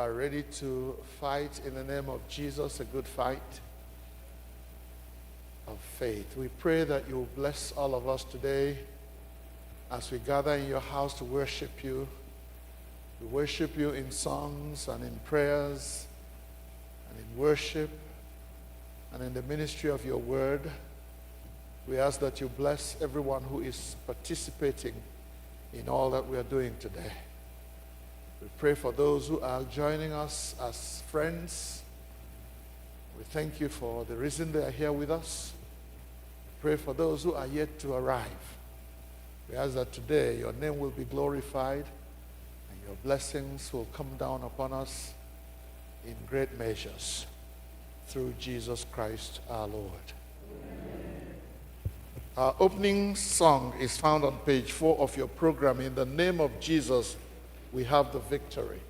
are ready to fight in the name of Jesus, a good fight of faith. We pray that you will bless all of us today as we gather in your house to worship you. We worship you in songs and in prayers and in worship and in the ministry of your word. We ask that you bless everyone who is participating in all that we are doing today. We pray for those who are joining us as friends. We thank you for the reason they are here with us. We pray for those who are yet to arrive. We ask that today your name will be glorified and your blessings will come down upon us in great measures through Jesus Christ our Lord. Our opening song is found on page 4 of your program. In the name of Jesus, we have the victory.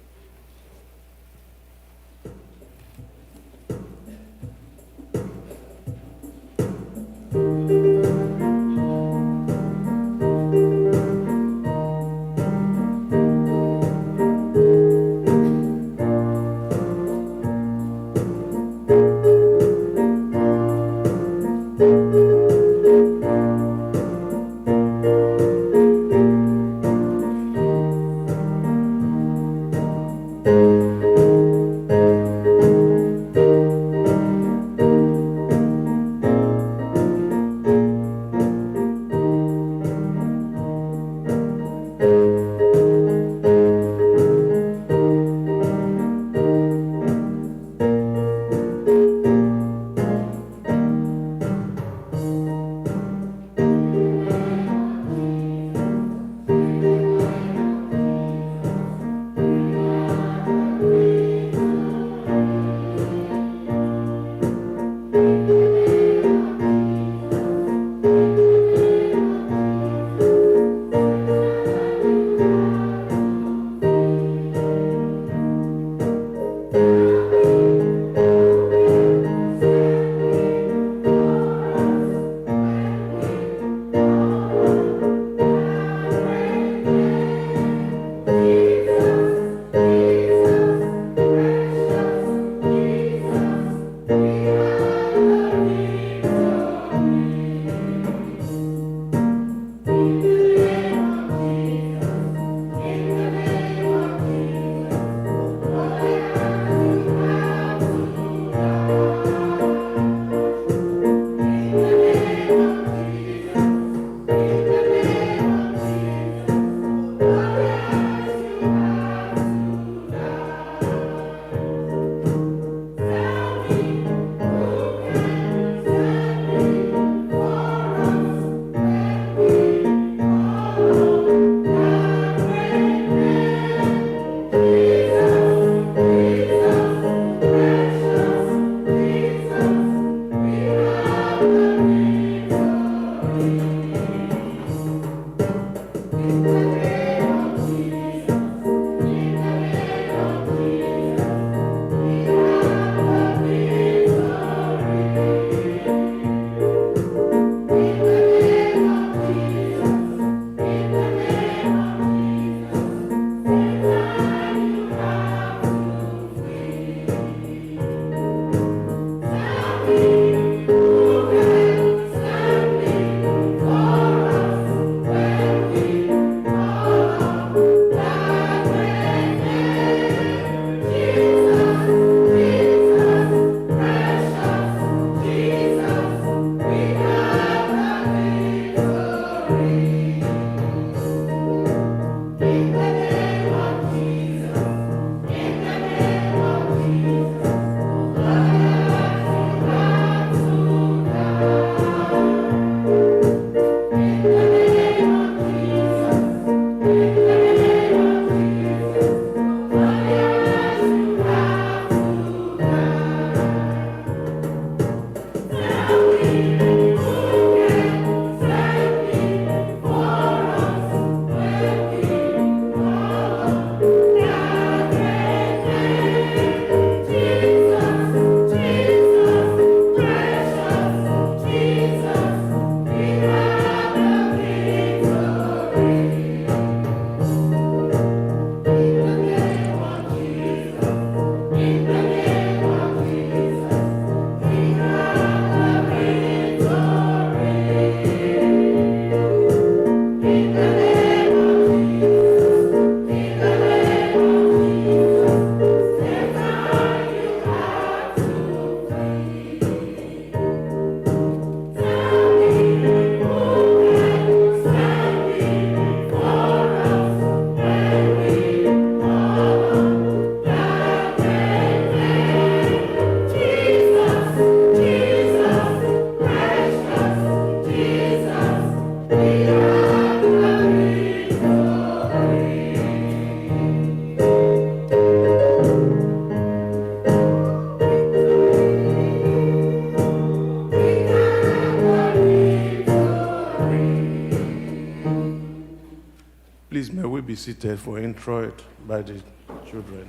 be seated for Introit by the children.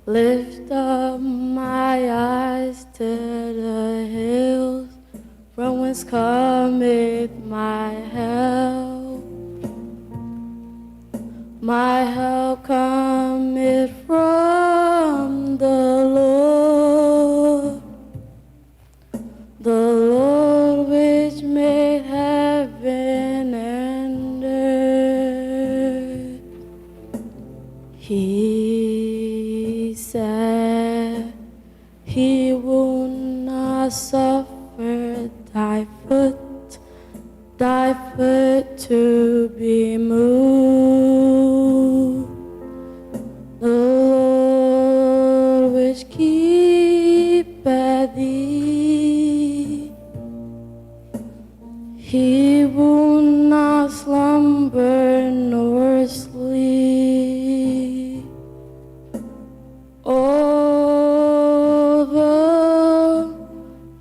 Lift up my eyes to the hills, from whence cometh my help. My help cometh from the Lord which made heaven and earth. He said he will not suffer thy foot to be moved. The Lord which keepeth thee, he will not slumber nor sleep. Oh, the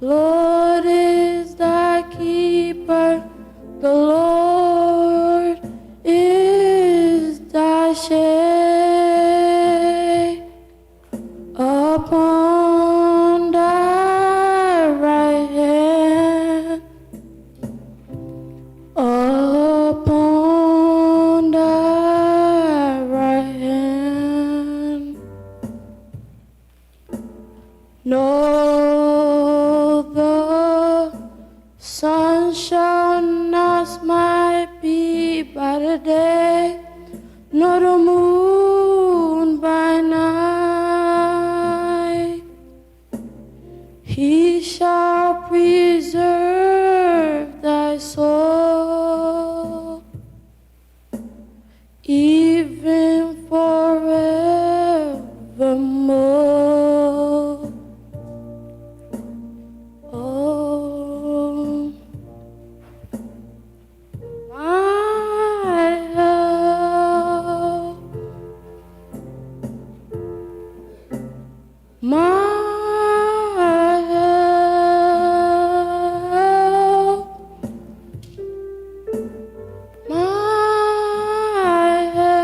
Lord is thy keeper, the Lord is thy shade upon thy right hand, upon thy right hand. No, the sun shall not smite thee by the day, nor the moon by night. He shall preserve thy soul, even forevermore. Oh, my help, my help, my help.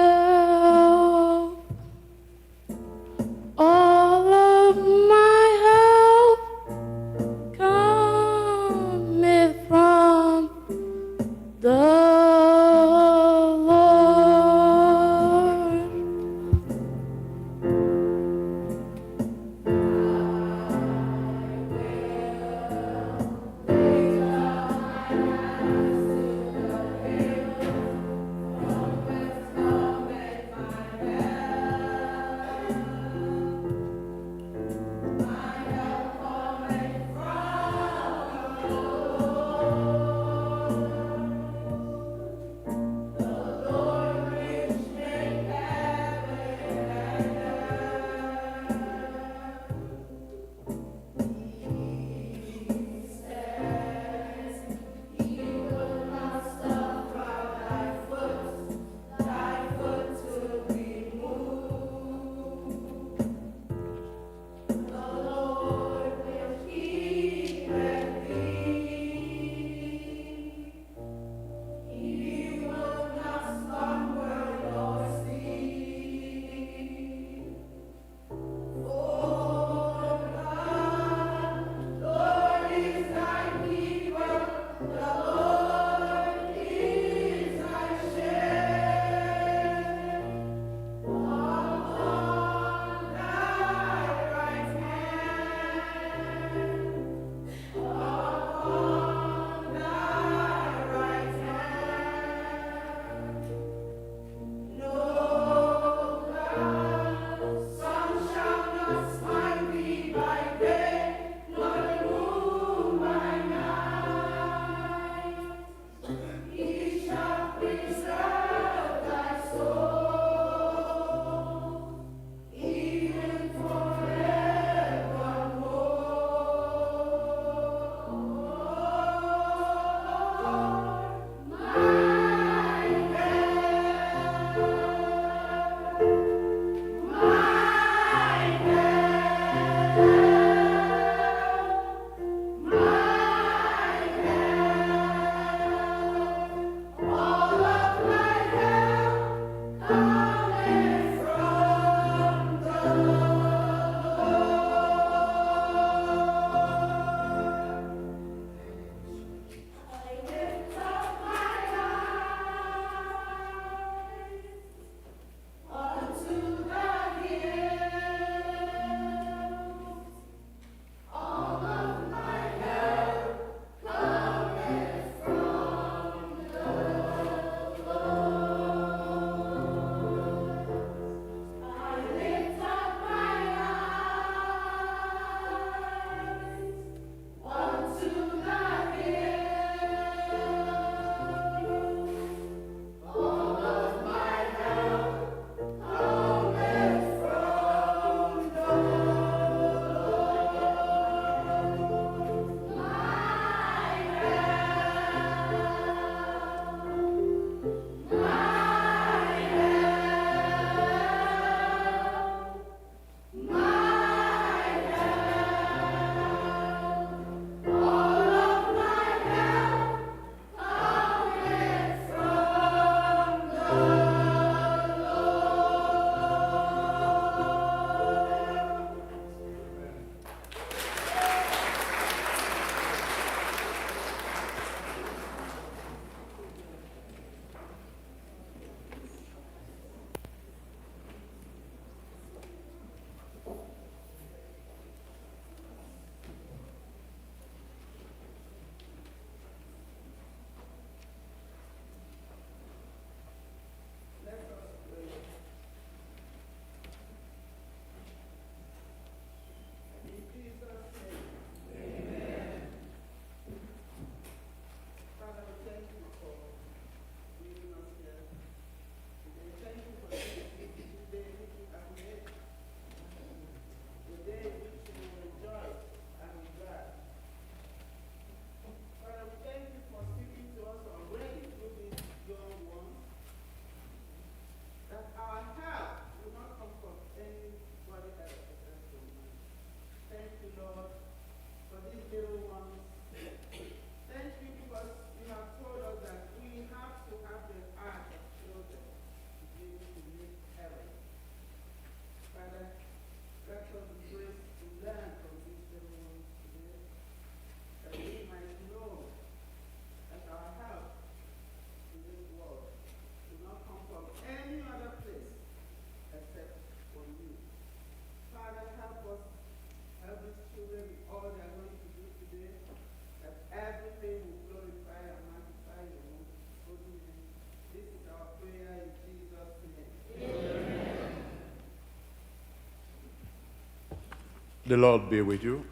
The Lord be with you.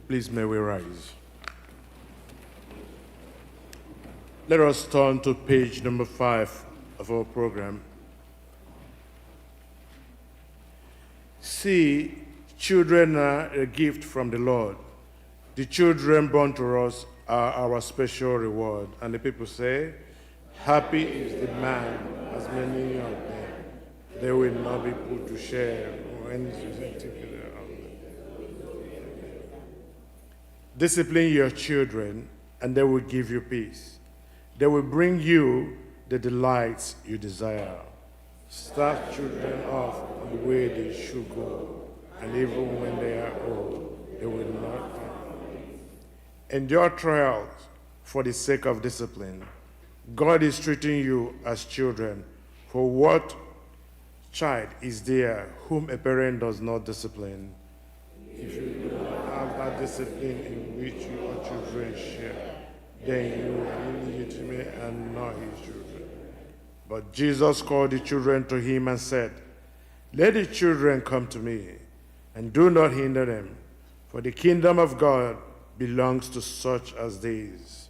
Please may we rise. Let us turn to page number 5 of our program. See, children are a gift from the Lord. The children born to us are our special reward. And the people say, happy is the man, as many of them. They will not be put to shame or any particular. Discipline your children, and they will give you peace. They will bring you the delights you desire. Start children off on the way they should go, and even when they are old, they will not. Endure trials for the sake of discipline. God is treating you as children. For what child is there whom a parent does not discipline? If you do not have that discipline in which your children share, then you are illegitimate and not his children. But Jesus called the children to him and said, let the children come to me, and do not hinder them, for the kingdom of God belongs to such as these.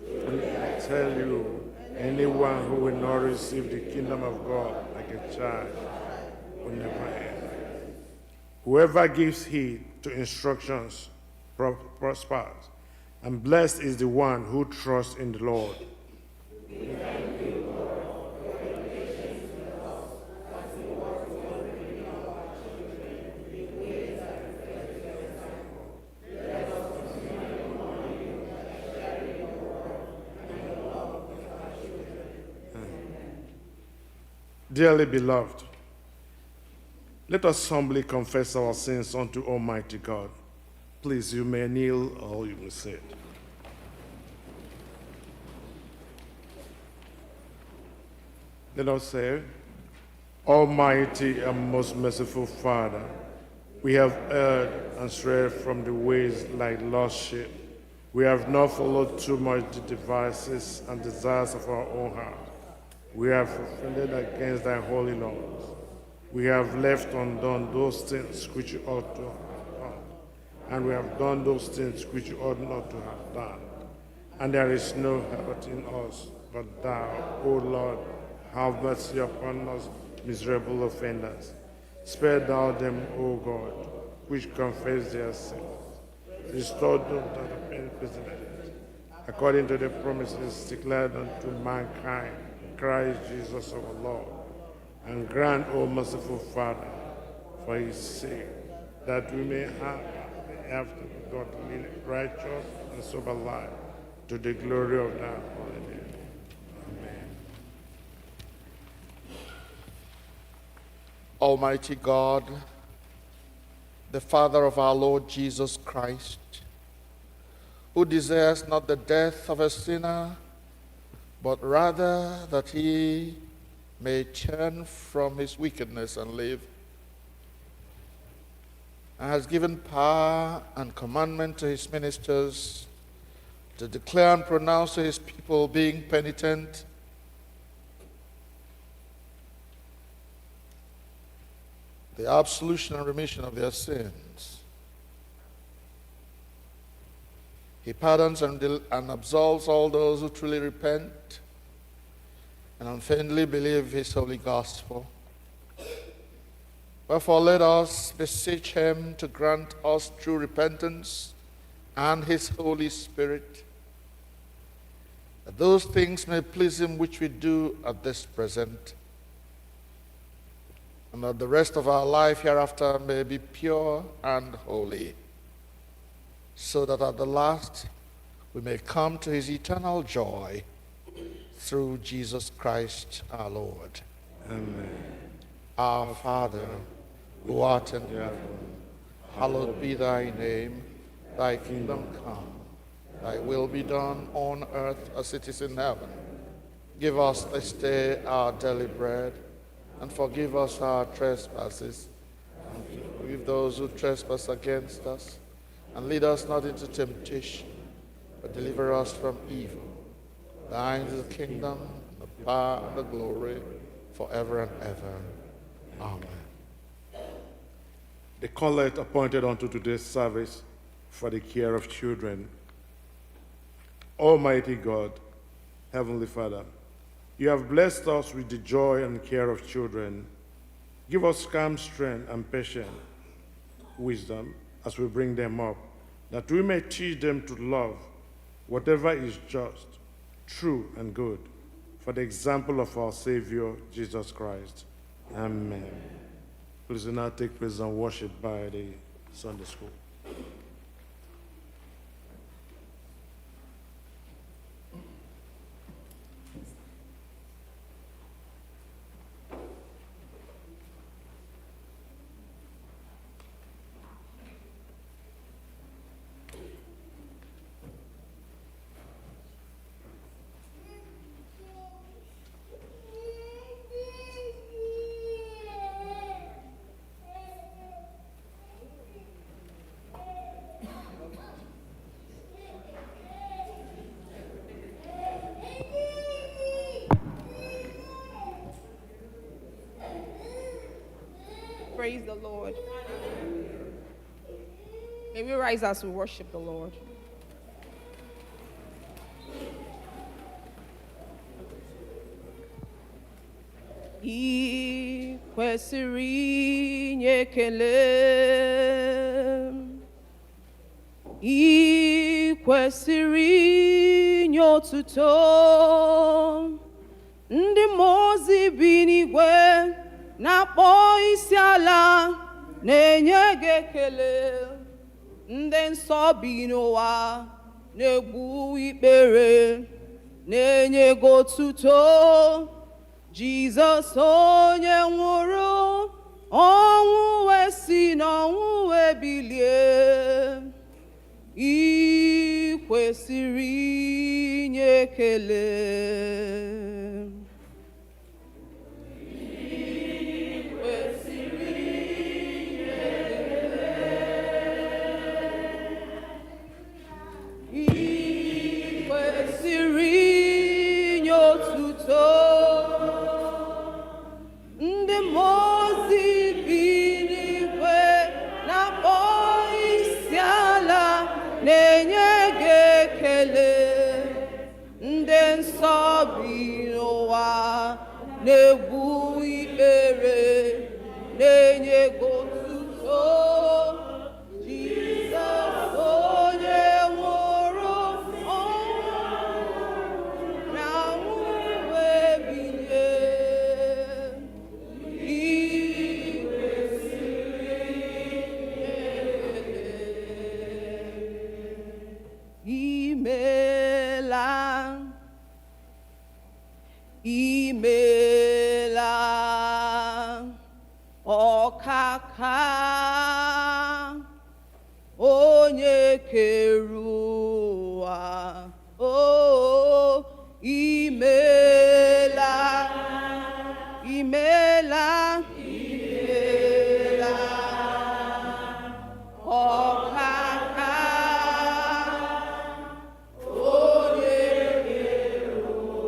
And I tell you, anyone who will not receive the kingdom of God like a child will never enter. Whoever gives heed to instructions prospers, and blessed is the one who trusts in the Lord. Dearly beloved, let us humbly confess our sins unto Almighty God. Please, you may kneel or you may sit. Let us say, Almighty and most merciful Father, we have erred and strayed from the ways like lost sheep. We have not followed too much the devices and desires of our own heart. We have offended against thy holy laws. We have left undone those things which you ought to have done, and we have done those things which you ought not to have done. And there is no help in us but thou, O Lord, have mercy upon us, miserable offenders. Spare thou them, O God, which confess their sins. Restore them to the imprisonment, according to the promises declared unto mankind, Christ Jesus our Lord. And grant, O merciful Father, for his sake, that we may have after godly, righteous, and sober life, to the glory of thy holy name. Amen. Almighty God, the Father of our Lord Jesus Christ, who desires not the death of a sinner, but rather that he may turn from his wickedness and live, and has given power and commandment to his ministers to declare and pronounce to his people, being penitent, the absolution and remission of their sins. He pardons and absolves all those who truly repent and unfeignedly believe his holy gospel. Wherefore let us beseech him to grant us true repentance and his Holy Spirit, that those things may please him which we do at this present, and that the rest of our life hereafter may be pure and holy, so that at the last we may come to his eternal joy through Jesus Christ our Lord. Amen. Our Father, who art in heaven, hallowed be thy name. Thy kingdom come. Thy will be done on earth as it is in heaven. Give us this day our daily bread, and forgive us our trespasses, and forgive those who trespass against us. And lead us not into temptation, but deliver us from evil. Thine is the kingdom, and the power, and the glory, forever and ever. Amen. a collect appointed unto today's service for the care of children. Almighty God, Heavenly Father, you have blessed us with the joy and care of children. Give us calm strength and patient wisdom as we bring them up, that we may teach them to love whatever is just, true, and good, for the example of our Savior, Jesus Christ. Amen. Please now take place and worship by the Sunday School. Praise the Lord. May we rise as we worship the Lord. I kwesịrị inye ekele. I kwesịrị inye otuto. Ndị mmụọ ozi bi n'igwe na-akpọ isi ala na-enye gị ekele. Ndị nsọ bi n'ụwa na-egbu ikpere na-enye gị otuto. Jizọs onye nwụrụ ọnwụ wee si n'ọnwụ wee bilie. I kwesịrị inye ekele. Ndị mmụọ ozi bi n'igwe na-akpọ isi ala na-enye gị ekele. Ndị nsọ bi n'ụwa na-egbu ikpere na-enye gị otuto. Jizọs onye nwụrụ ọnwụ na ọnwụ wee bilie. Imela, imela, ọkaka, onye kere ụwa. Oh, imela, imela, imela, ọkaka,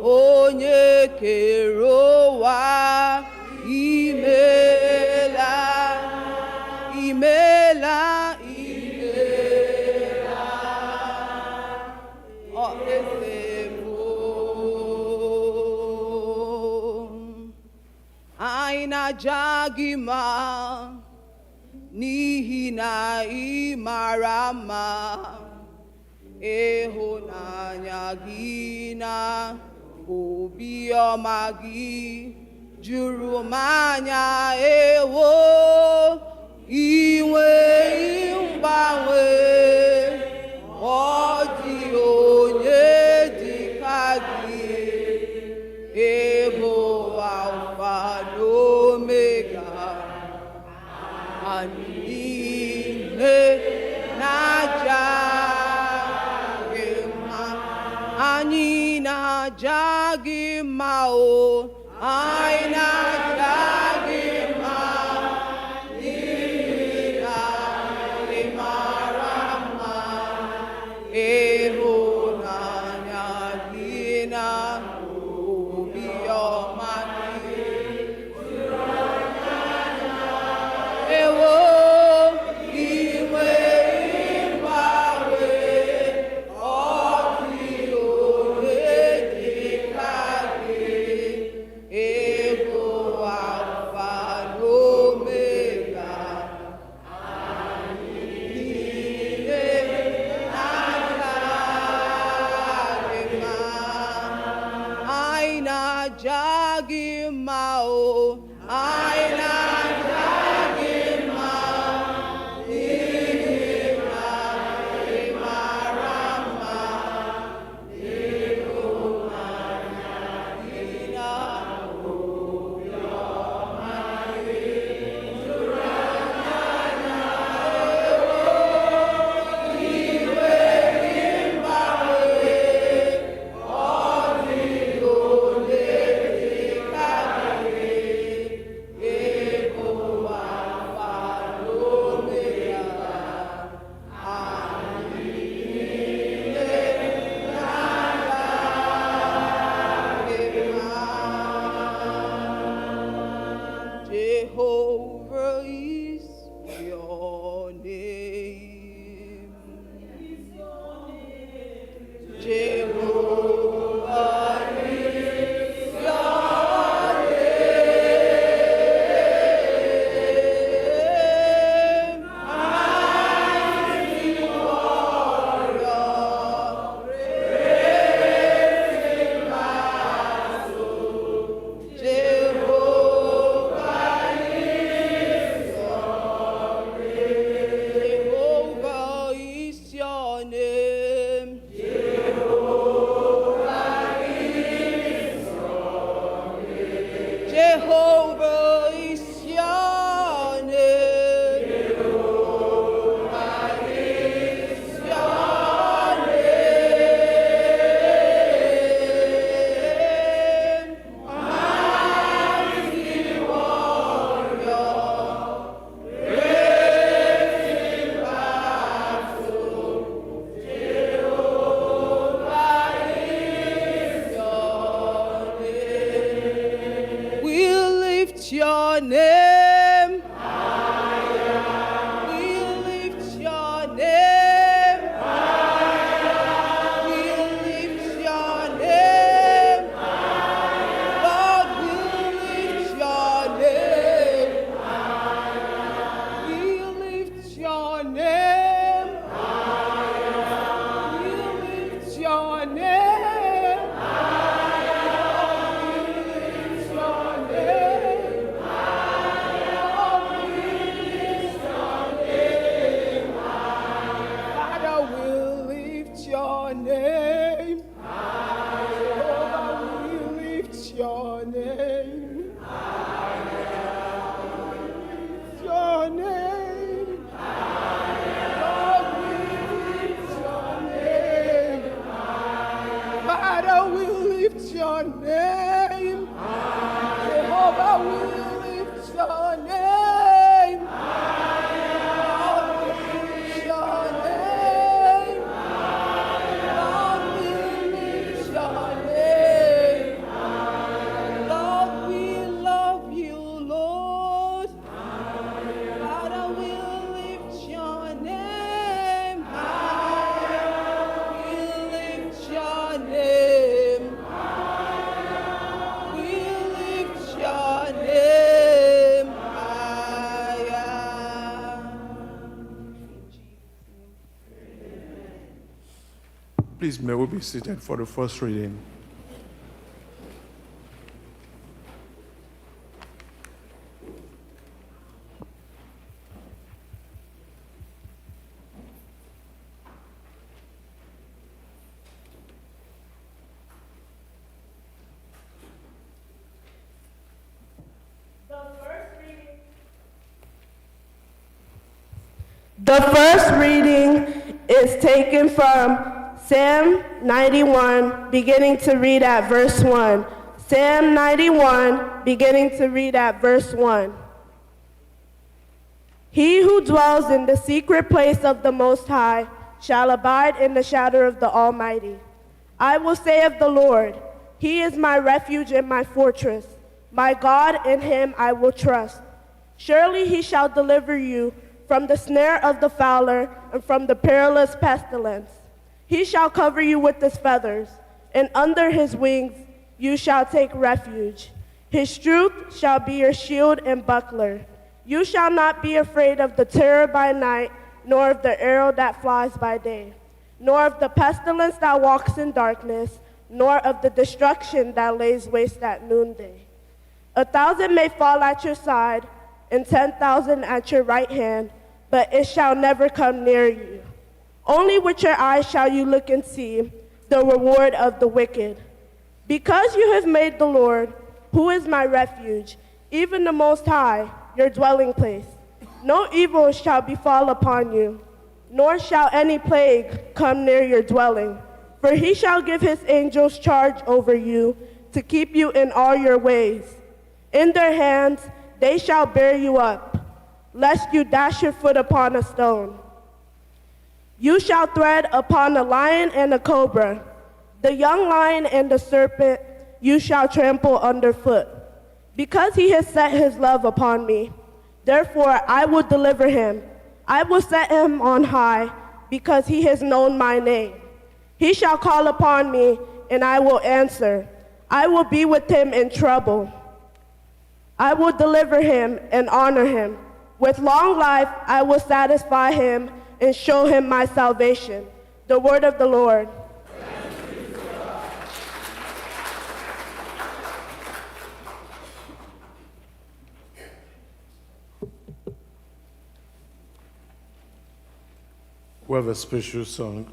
onye kere ụwa. Imela, imela, imela, ọ eze bụ. Anyị na-aja gị mma n'ihi na ị mara mma. Ịhụnanya gị na obiọma gị juru m anya. Ewo, inwe mgbanwe, ọ dị onye dị ka gị. Ebo Alfa na Omega, anyị niile na-aja gị mma. Anyị na-aja gị mma, o anyị na-aja gị mma n'ihi na ị mara mma. Ịhụnanya gị na obiọma gị juru anya. Ewo, na-aja gị mma o, anyị na-aja gị mma n'ihi na ị mara mma n'ịhụnanya gị na obiọma gị juru anya iwe gị mgbanwe ọ dịghị onye dị ka gị ịbụ Alfa na Omega anyị niile na-aga gị mma. Jehovah is your name. Jehovah is your name. Mighty warrior, great in battle. Jehovah is your name. Jehovah is your name. Jehovah is your name. Jehovah is your name. Mighty warrior, great in battle. Jehovah is your name. We lift your name. We lift your name. We lift your name. Lord, we lift your name. We lift your name. We lift your name. We lift your name. Father, we lift your name. Jehovah, we lift your name. Your name. Lord, we lift your name. Father, we lift your name. Jehovah, we lift your name. Lord, we lift your name. Lord, we lift your name. Lord, we love you, Lord. Father, we lift your name. We lift your name. We lift your name higher. Please, may we be seated for the first reading. The first reading is taken from Psalm 91, beginning to read at verse 1. Psalm 91, beginning to read at verse 1. He who dwells in the secret place of the Most High shall abide in the shadow of the Almighty. I will say of the Lord, He is my refuge and my fortress. My God, in Him I will trust. Surely He shall deliver you from the snare of the fowler and from the perilous pestilence. He shall cover you with His feathers, and under His wings you shall take refuge. His truth shall be your shield and buckler. You shall not be afraid of the terror by night, nor of the arrow that flies by day, nor of the pestilence that walks in darkness, nor of the destruction that lays waste at noonday. 1,000 may fall at your side, and 10,000 at your right hand, but it shall never come near you. Only with your eyes shall you look and see the reward of the wicked. Because you have made the Lord, who is my refuge, even the Most High, your dwelling place, no evil shall befall upon you, nor shall any plague come near your dwelling. For he shall give his angels charge over you to keep you in all your ways. In their hands they shall bear you up, lest you dash your foot upon a stone. You shall tread upon a lion and a cobra, the young lion and the serpent you shall trample underfoot. Because he has set his love upon me, therefore I will deliver him. I will set him on high, because he has known my name. He shall call upon me, and I will answer. I will be with him in trouble. I will deliver him and honor him. With long life I will satisfy him and show him my salvation. The word of the Lord. We have a special song.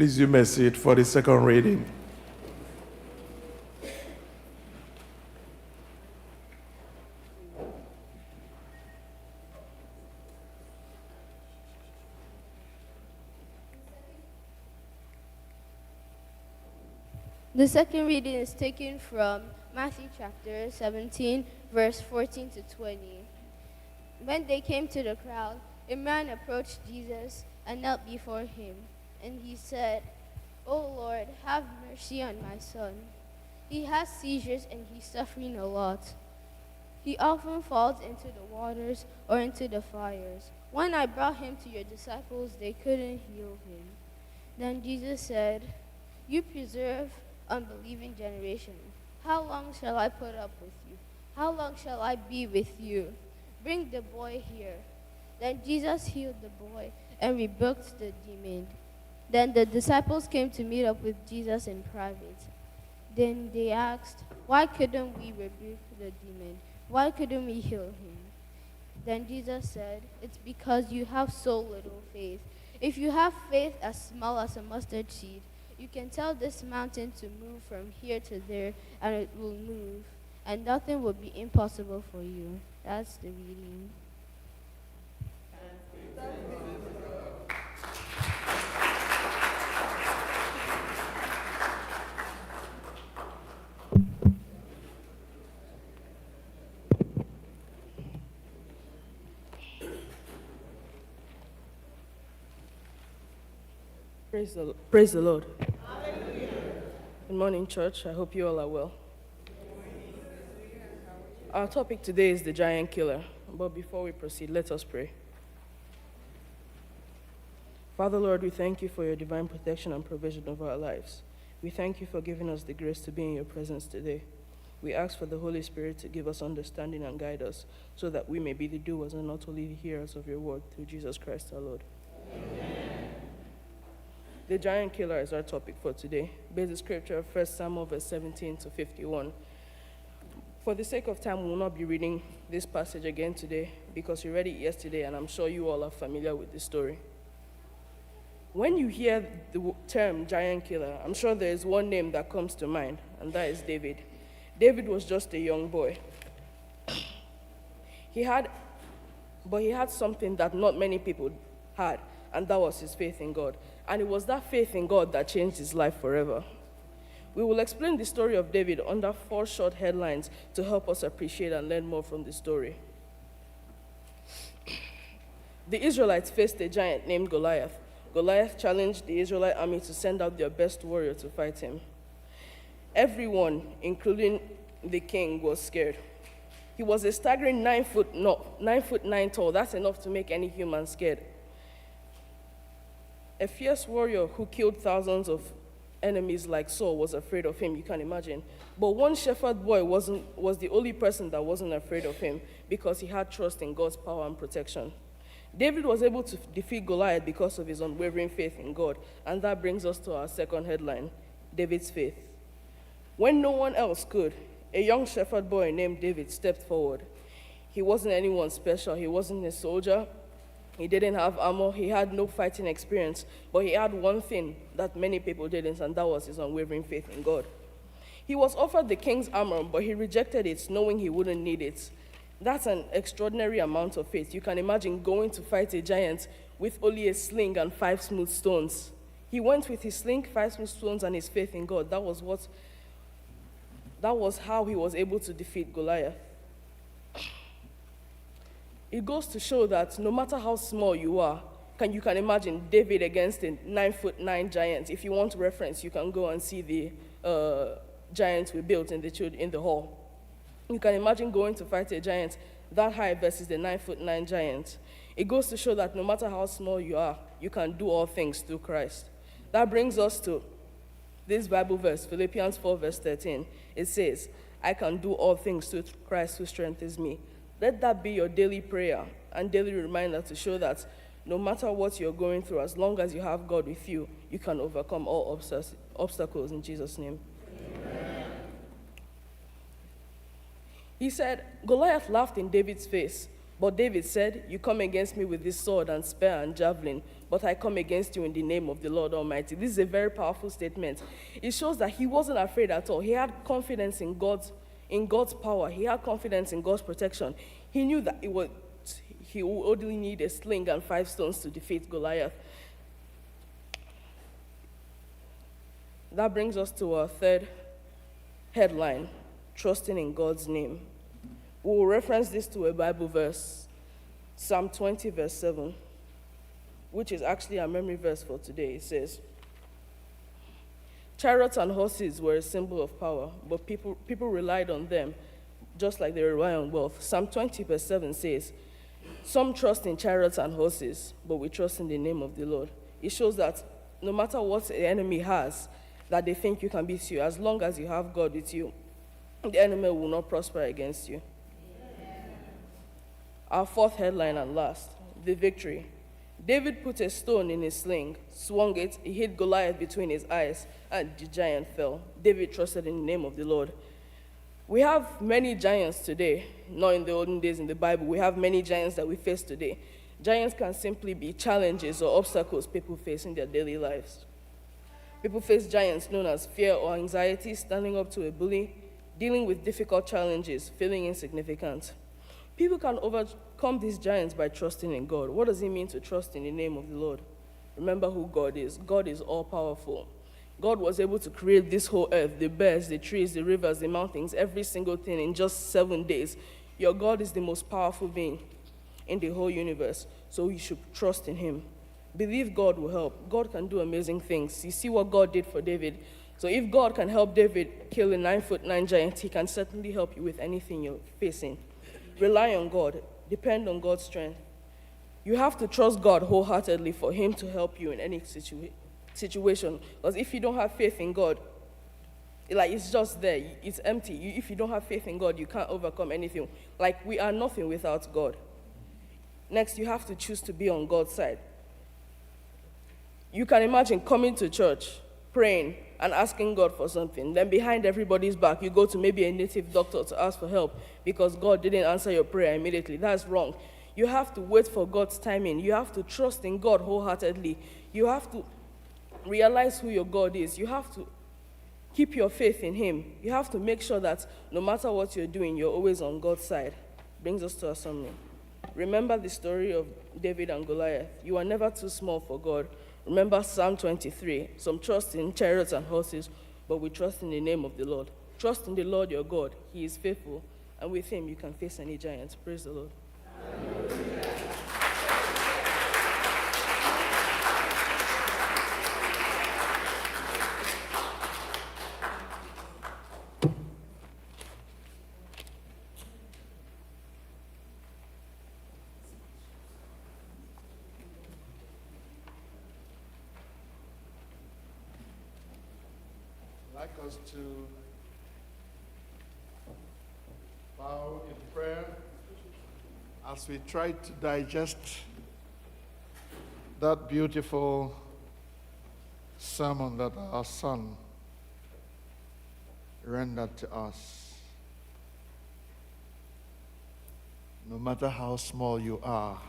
Please, you may sit for the second reading. The second reading is taken from Mathew chapter 17, verse 14 to 20. When they came to the crowd, a man approached Jesus and knelt before him, and he said, "O Lord, have mercy on my son. He has seizures and he's suffering a lot. He often falls into the waters or into the fires. When I brought him to your disciples, they couldn't heal him." Then Jesus said, "You preserve unbelieving generation. How long shall I put up with you? How long shall I be with you? Bring the boy here." Then Jesus healed the boy and rebuked the demon. Then the disciples came to meet up with Jesus in private. Then they asked, "Why couldn't we rebuke the demon? Why couldn't we heal him?" Then Jesus said, "It's because you have so little faith. If you have faith as small as a mustard seed, you can tell this mountain to move from here to there, and it will move, and nothing will be impossible for you." That's the reading. Praise the Lord. Good morning, church. I hope you all are well. Our topic today is the giant killer. But before we proceed, let us pray. Father, Lord, we thank you for your divine protection and provision of our lives. We thank you for giving us the grace to be in your presence today. We ask for the Holy Spirit to give us understanding and guide us so that we may be the doers and not only the hearers of your word, through Jesus Christ our Lord. Amen. The giant killer is our topic for today. Basic scripture of 1 Samuel verse 17 to 51. For the sake of time, we will not be reading this passage again today because we read it yesterday and I'm sure you all are familiar with the story. When you hear the term giant killer, I'm sure there is one name that comes to mind, and that is David. David was just a young boy. He had something that not many people had, and that was his faith in God. And it was that faith in God that changed his life forever. We will explain the story of David under 4 short headlines to help us appreciate and learn more from the story. The Israelites faced a giant named Goliath. Goliath challenged the Israelite army to send out their best warrior to fight him. Everyone, including the king, was scared. He was a staggering 9 foot 9 tall. That's enough to make any human scared. A fierce warrior who killed thousands of enemies like Saul was afraid of him, you can imagine. But one shepherd boy was the only person that wasn't afraid of him because he had trust in God's power and protection. David was able to defeat Goliath because of his unwavering faith in God, and that brings us to our second headline, David's faith. When no one else could, a young shepherd boy named David stepped forward. He wasn't anyone special. He wasn't a soldier. He didn't have armor. He had no fighting experience. But he had one thing that many people didn't, and that was his unwavering faith in God. He was offered the king's armor, but he rejected it, knowing he wouldn't need it. That's an extraordinary amount of faith. You can imagine going to fight a giant with only a sling and 5 smooth stones. He went with his sling, 5 smooth stones, and his faith in God. That was how he was able to defeat Goliath. It goes to show that no matter how small you are, you can imagine David against a 9 foot 9 giant. If you want reference, you can go and see the giants we built in the hall. You can imagine going to fight a giant that high versus the 9 foot 9 giant. It goes to show that no matter how small you are, you can do all things through Christ. That brings us to this Bible verse, Philippians 4 verse 13. It says, "I can do all things through Christ who strengthens me." Let that be your daily prayer and daily reminder to show that no matter what you're going through, as long as you have God with you, you can overcome all obstacles in Jesus' name. Amen. He said, Goliath laughed in David's face, but David said, "You come against me with this sword and spear and javelin, but I come against you in the name of the Lord Almighty. This is a very powerful statement. It shows that he wasn't afraid at all. He had confidence in God's power. He had confidence in God's protection. He knew that he would only need a sling and 5 stones to defeat Goliath. That brings us to our third headline, trusting in God's name. We will reference this to a Bible verse, Psalm 20, verse 7, which is actually our memory verse for today. It says, chariots and horses were a symbol of power, but people relied on them just like they rely on wealth. Psalm 20, verse 7 says, some trust in chariots and horses, but we trust in the name of the Lord. It shows that no matter what the enemy has, that they think you can beat you, as long as you have God with you, the enemy will not prosper against you. Amen. Our fourth headline and last, the victory. David put a stone in his sling, swung it, he hit Goliath between his eyes, and the giant fell. David trusted in the name of the Lord. We have many giants today, not in the olden days in the Bible. We have many giants that we face today. Giants can simply be challenges or obstacles people face in their daily lives. People face giants known as fear or anxiety, standing up to a bully, dealing with difficult challenges, feeling insignificant. People can overcome these giants by trusting in God. What does it mean to trust in the name of the Lord? Remember who God is. God is all-powerful. God was able to create this whole earth, the birds, the trees, the rivers, the mountains, every single thing in just 7 days. Your God is the most powerful being in the whole universe, so you should trust in him. Believe God will help. God can do amazing things. You see what God did for David. So if God can help David kill a 9'9" giant, he can certainly help you with anything you're facing. Rely on God. Depend on God's strength. You have to trust God wholeheartedly for him to help you in any situation. Because if you don't have faith in God, it's just there. It's empty. If you don't have faith in God, you can't overcome anything. We are nothing without God. Next, you have to choose to be on God's side. You can imagine coming to church, praying, and asking God for something. Then behind everybody's back, you go to maybe a native doctor to ask for help because God didn't answer your prayer immediately. That's wrong. You have to wait for God's timing. You have to trust in God wholeheartedly. You have to realize who your God is. You have to keep your faith in him. You have to make sure that no matter what you're doing, you're always on God's side. Brings us to our summary. Remember the story of David and Goliath. You are never too small for God. Remember Psalm 23, some trust in chariots and horses, but we trust in the name of the Lord. Trust in the Lord your God. He is faithful, and with him you can face any giants. Praise the Lord. Hallelujah. I'd like us to bow in prayer as we try to digest that beautiful sermon that our son rendered to us. No matter how small you are,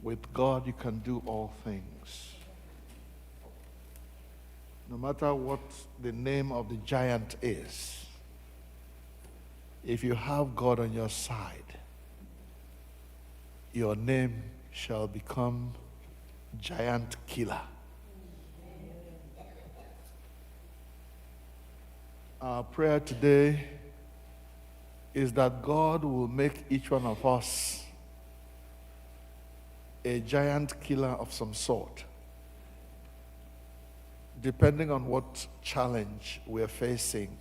with God you can do all things. No matter what the name of the giant is, if you have God on your side, your name shall become giant killer. Our prayer today is that God will make each one of us a giant killer of some sort, depending on what challenge we're facing.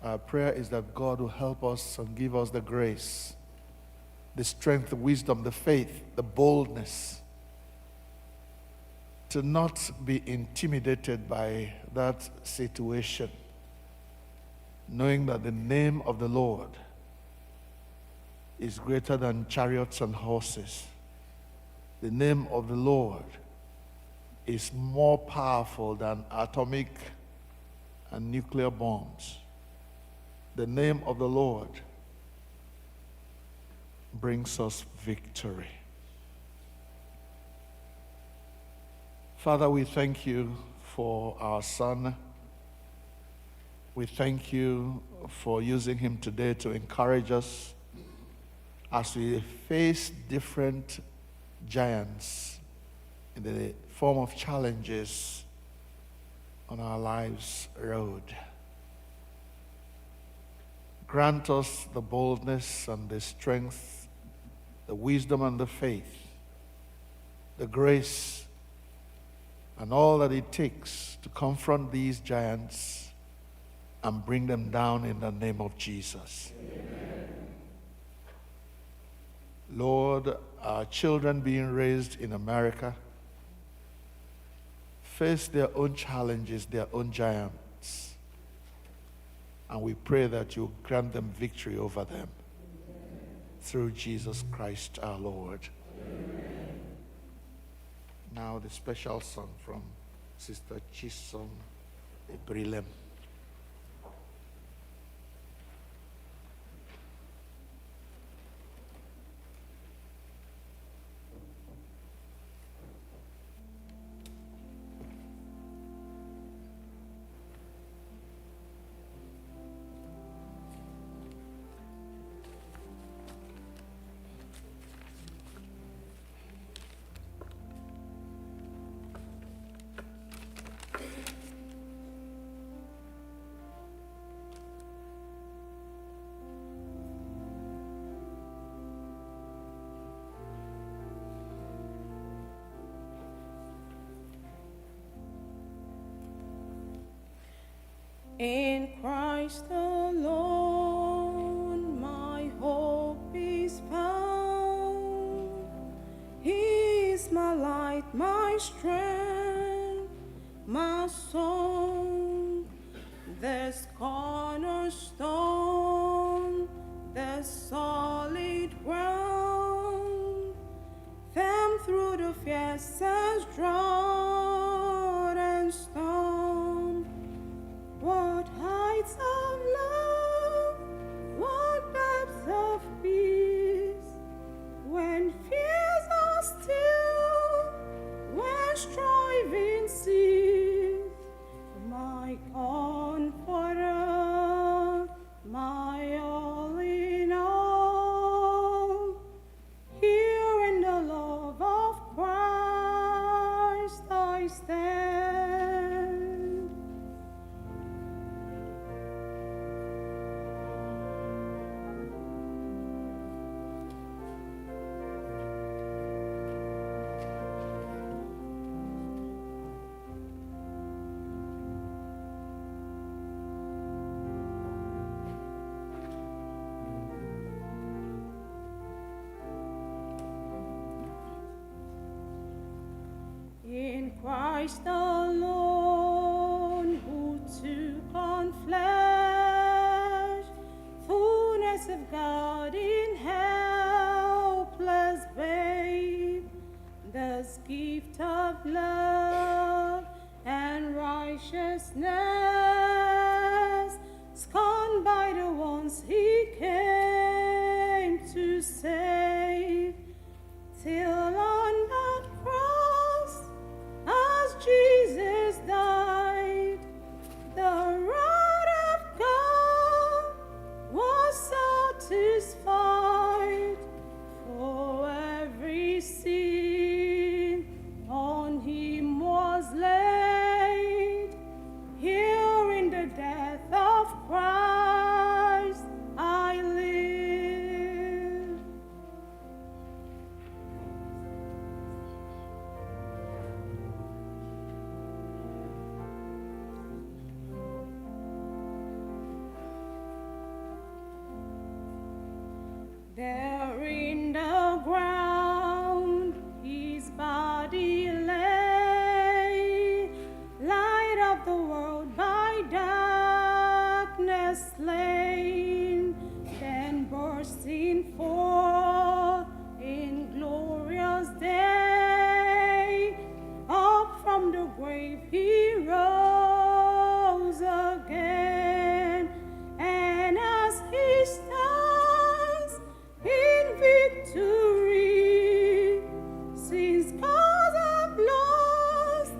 Our prayer is that God will help us and give us the grace, the strength, the wisdom, the faith, the boldness to not be intimidated by that situation, knowing that the name of the Lord is greater than chariots and horses. The name of the Lord is more powerful than atomic and nuclear bombs. The name of the Lord brings us victory. Father, we thank you for our son. We thank you for using him today to encourage us as we face different giants in the form of challenges on our lives' road. Grant us the boldness and the strength, the wisdom and the faith, the grace, and all that it takes to confront these giants and bring them down in the name of Jesus. Amen. Lord, our children being raised in America face their own challenges, their own giants, and we pray that you grant them victory over them. Amen. Through Jesus Christ our Lord. Amen. Now the special song from Sister Chisom Ebrilem. In Christ alone, my hope is found. He is my light, my strength, my song. There's cornerstone, there's solid ground, firm through the fiercest drought and storm. What heights of love, what depths of peace, when fears are still, when striving cease. My comforter, my all in all, here in the love of Christ I stand. In Christ alone, who took on flesh, fullness of God in helpless babe, this gift of love and righteousness, scorned by the ones he came to save, till on that cross, as Jesus died, the wrath of God was satisfied. For every sin on him was laid. Here in the death of Christ I live. There in the ground his body lay, light of the world by darkness slain, then bursting forth in glorious day, up from the grave he rose again, and as he stands in victory, since cause of lost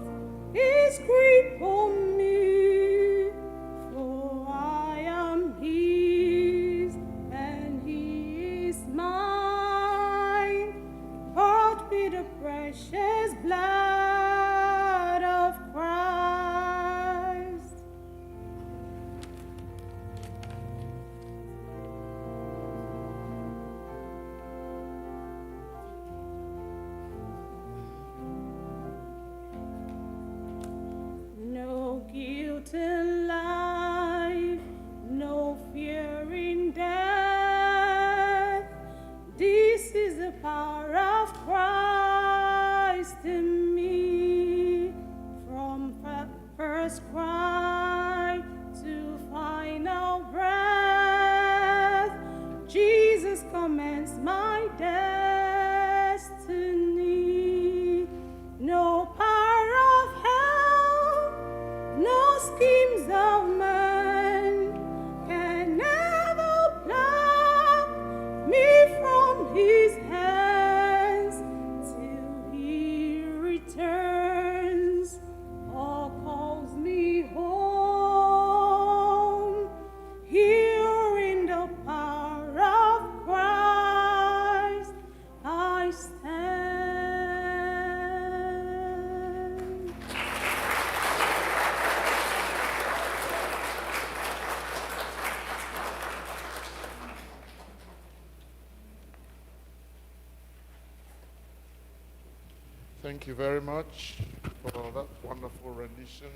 Thank you very much for that wonderful rendition.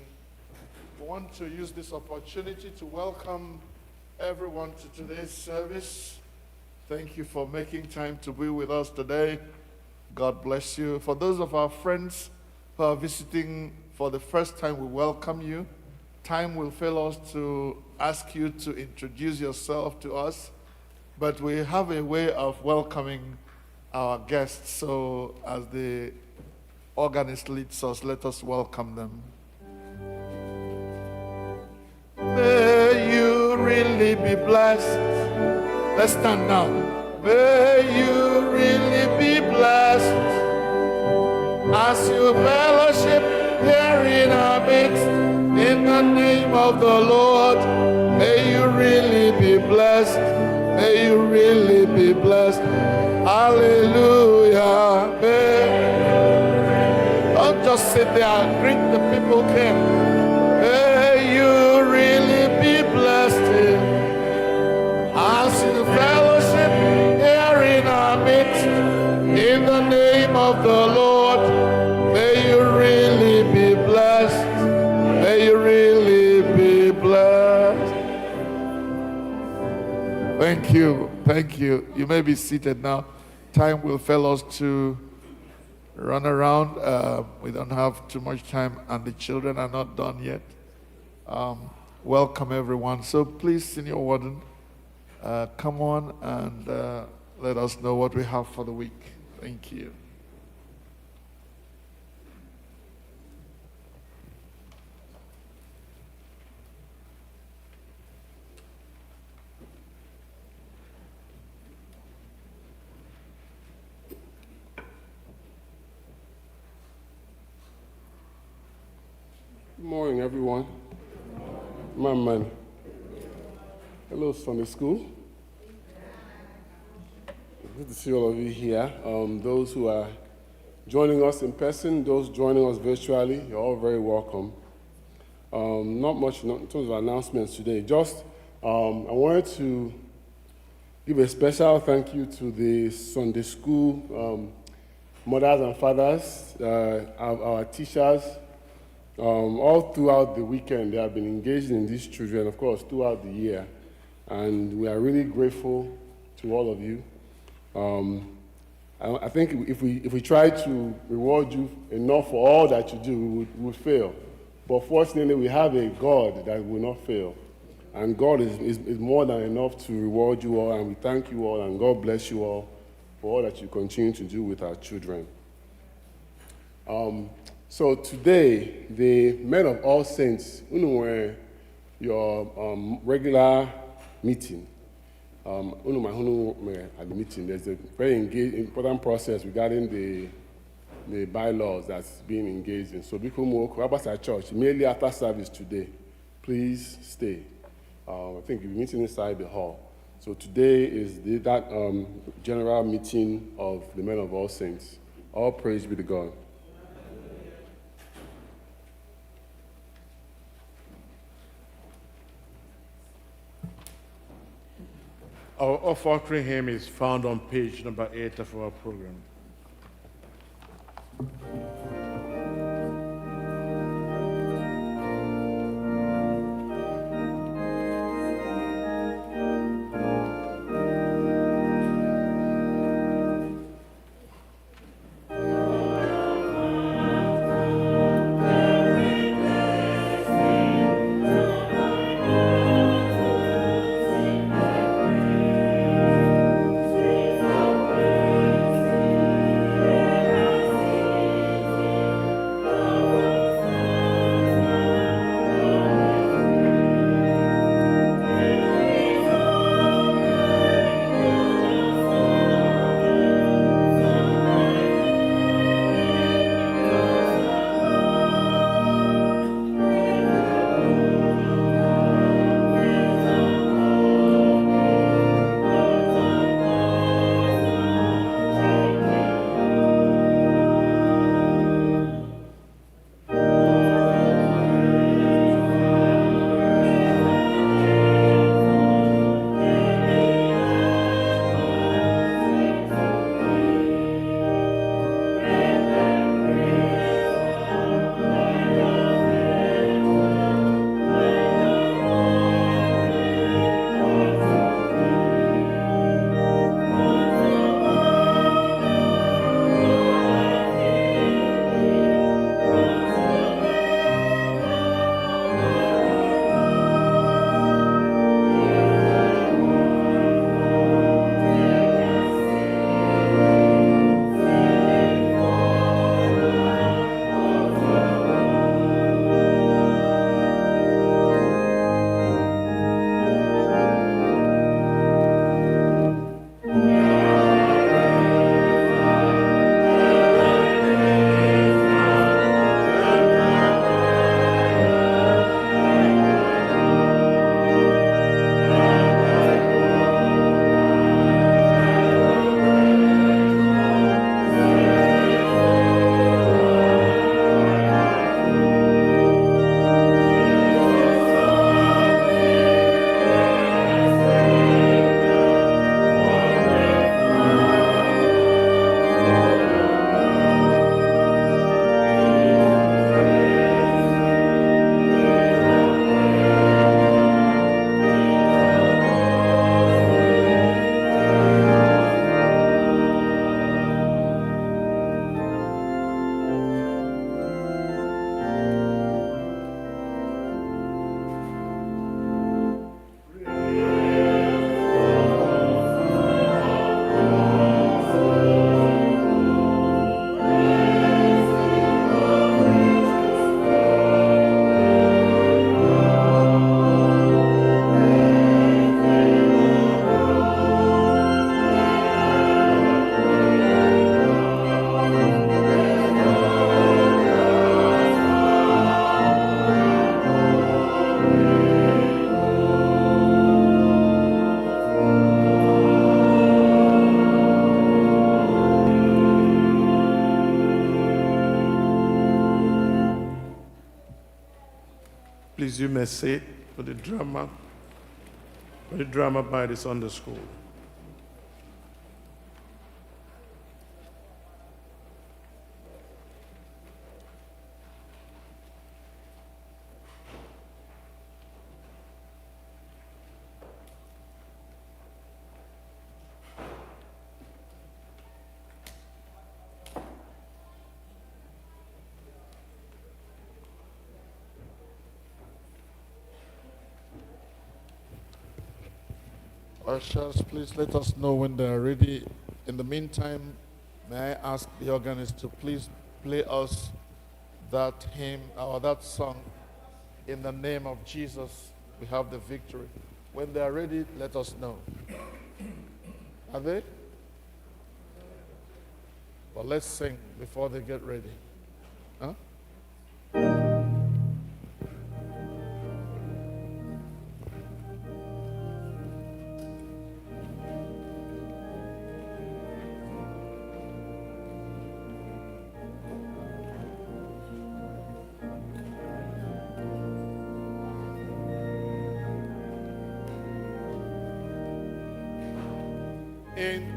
We want to use this opportunity to welcome everyone to today's service. Thank you for making time to be with us today. God bless you. For those of our friends who are visiting for the first time, we welcome you. Time will fail us to ask you to introduce yourself to us, but we have a way of welcoming our guests. So as the organist leads us, let us welcome them. May you really be blessed. Let's stand now. May you really be blessed as you fellowship here in our midst. In the name of the Lord, may you really be blessed. May you really be blessed. Hallelujah. Don't just sit there, greet the people here. May you really be blessed as you fellowship here in our midst. In the name of the Lord, may you really be blessed. May you really be blessed. Thank you. Thank you. You may be seated now. Time will fail us to run around. We don't have too much time, and the children are not done yet. Welcome, everyone. So please, Senior Warden, come on and let us know what we have for the week. Thank you. Good morning, everyone. Man. Hello, Sunday School. Good to see all of you here. Those who are joining us in person, those joining us virtually, you're all very welcome. Not much in terms of announcements today. Just, I wanted to give a special thank you to the Sunday School mothers and fathers, our teachers. All throughout the weekend, they have been engaged in these children, of course, throughout the year. And we are really grateful to all of you. I think if we try to reward you enough for all that you do, we would fail. But fortunately, we have a God that will not fail. And God is more than enough to reward you all, and we thank you all, and God bless you all for all that you continue to do with our children. So today, the Men of All Saints, your regular meeting, at the meeting, there's a very important process regarding the bylaws that's being engaged in. So, Abasa Church, immediately after service today, please stay. I think we'll be meeting inside the hall. So today is that general meeting of the Men of All Saints. All praise be to God. Our offering hymn is found on page number 8 of our program. Thank you. may sit for the drama by the Sunday School. Ushers, please let us know when they are ready. In the meantime, may I ask the organist to please play us that hymn or that song, "In the Name of Jesus, We Have the Victory." When they are ready, let us know. Are they? Well, let's sing before they get ready. Huh? In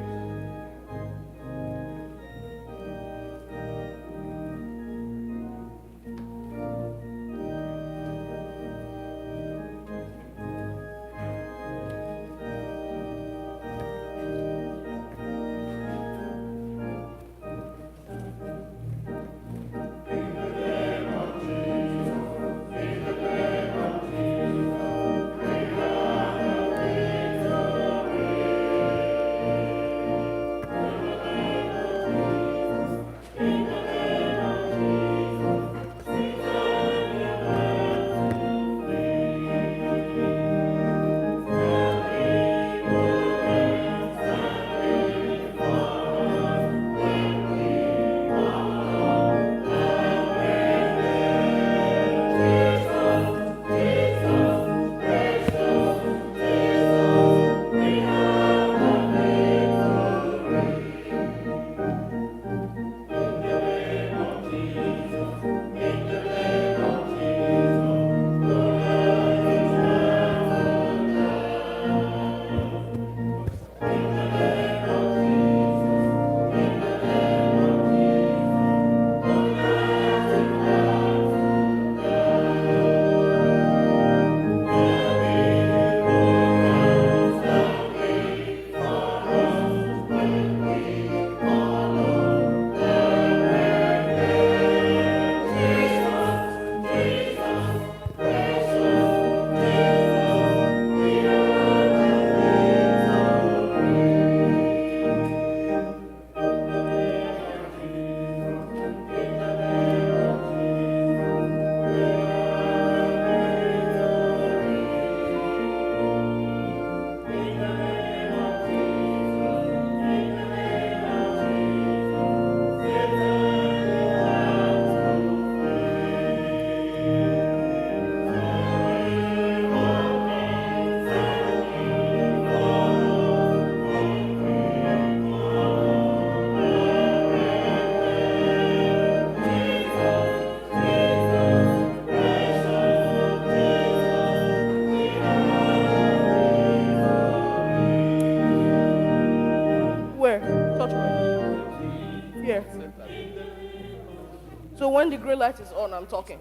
So when the green light is on, I'm talking.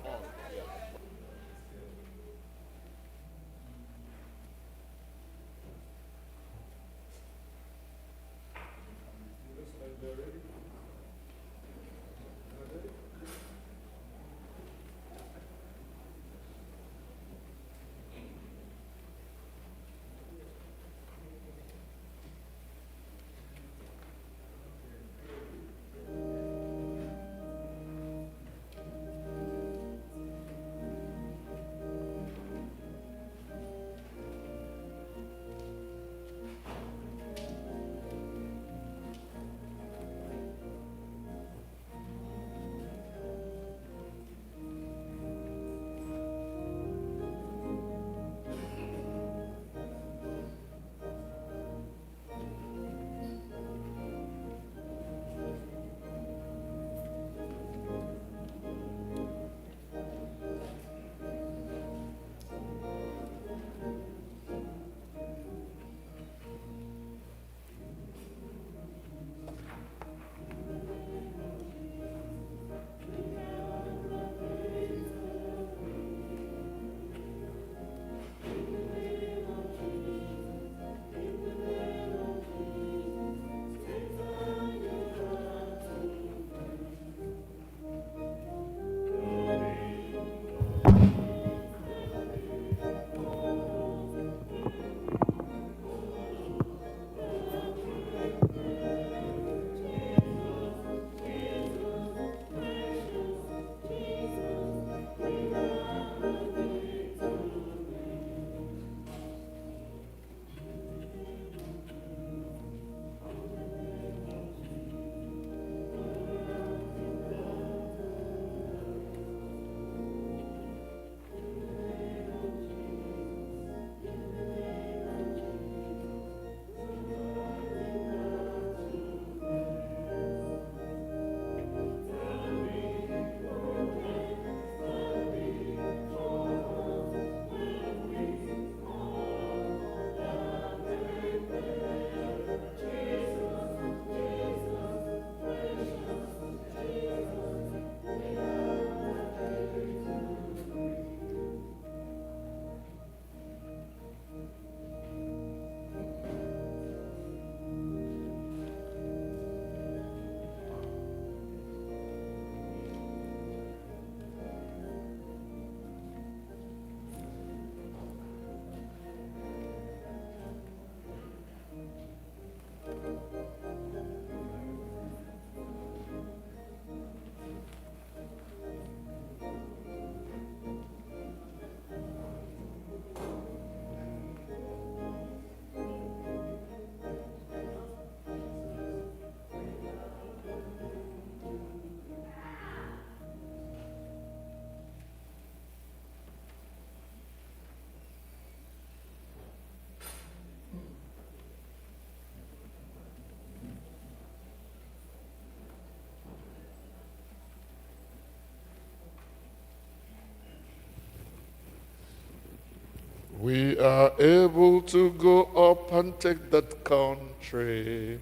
We are able to go up and take that country,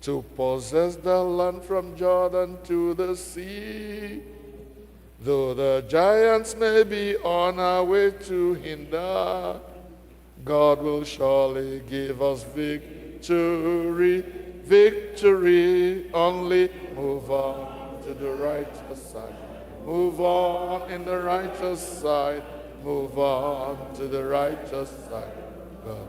to possess the land from Jordan to the sea. Though the giants may be on our way to hinder, God will surely give us victory. Victory, only move on to the righteous side. Move on in the righteous side. Move on to the righteous side. God.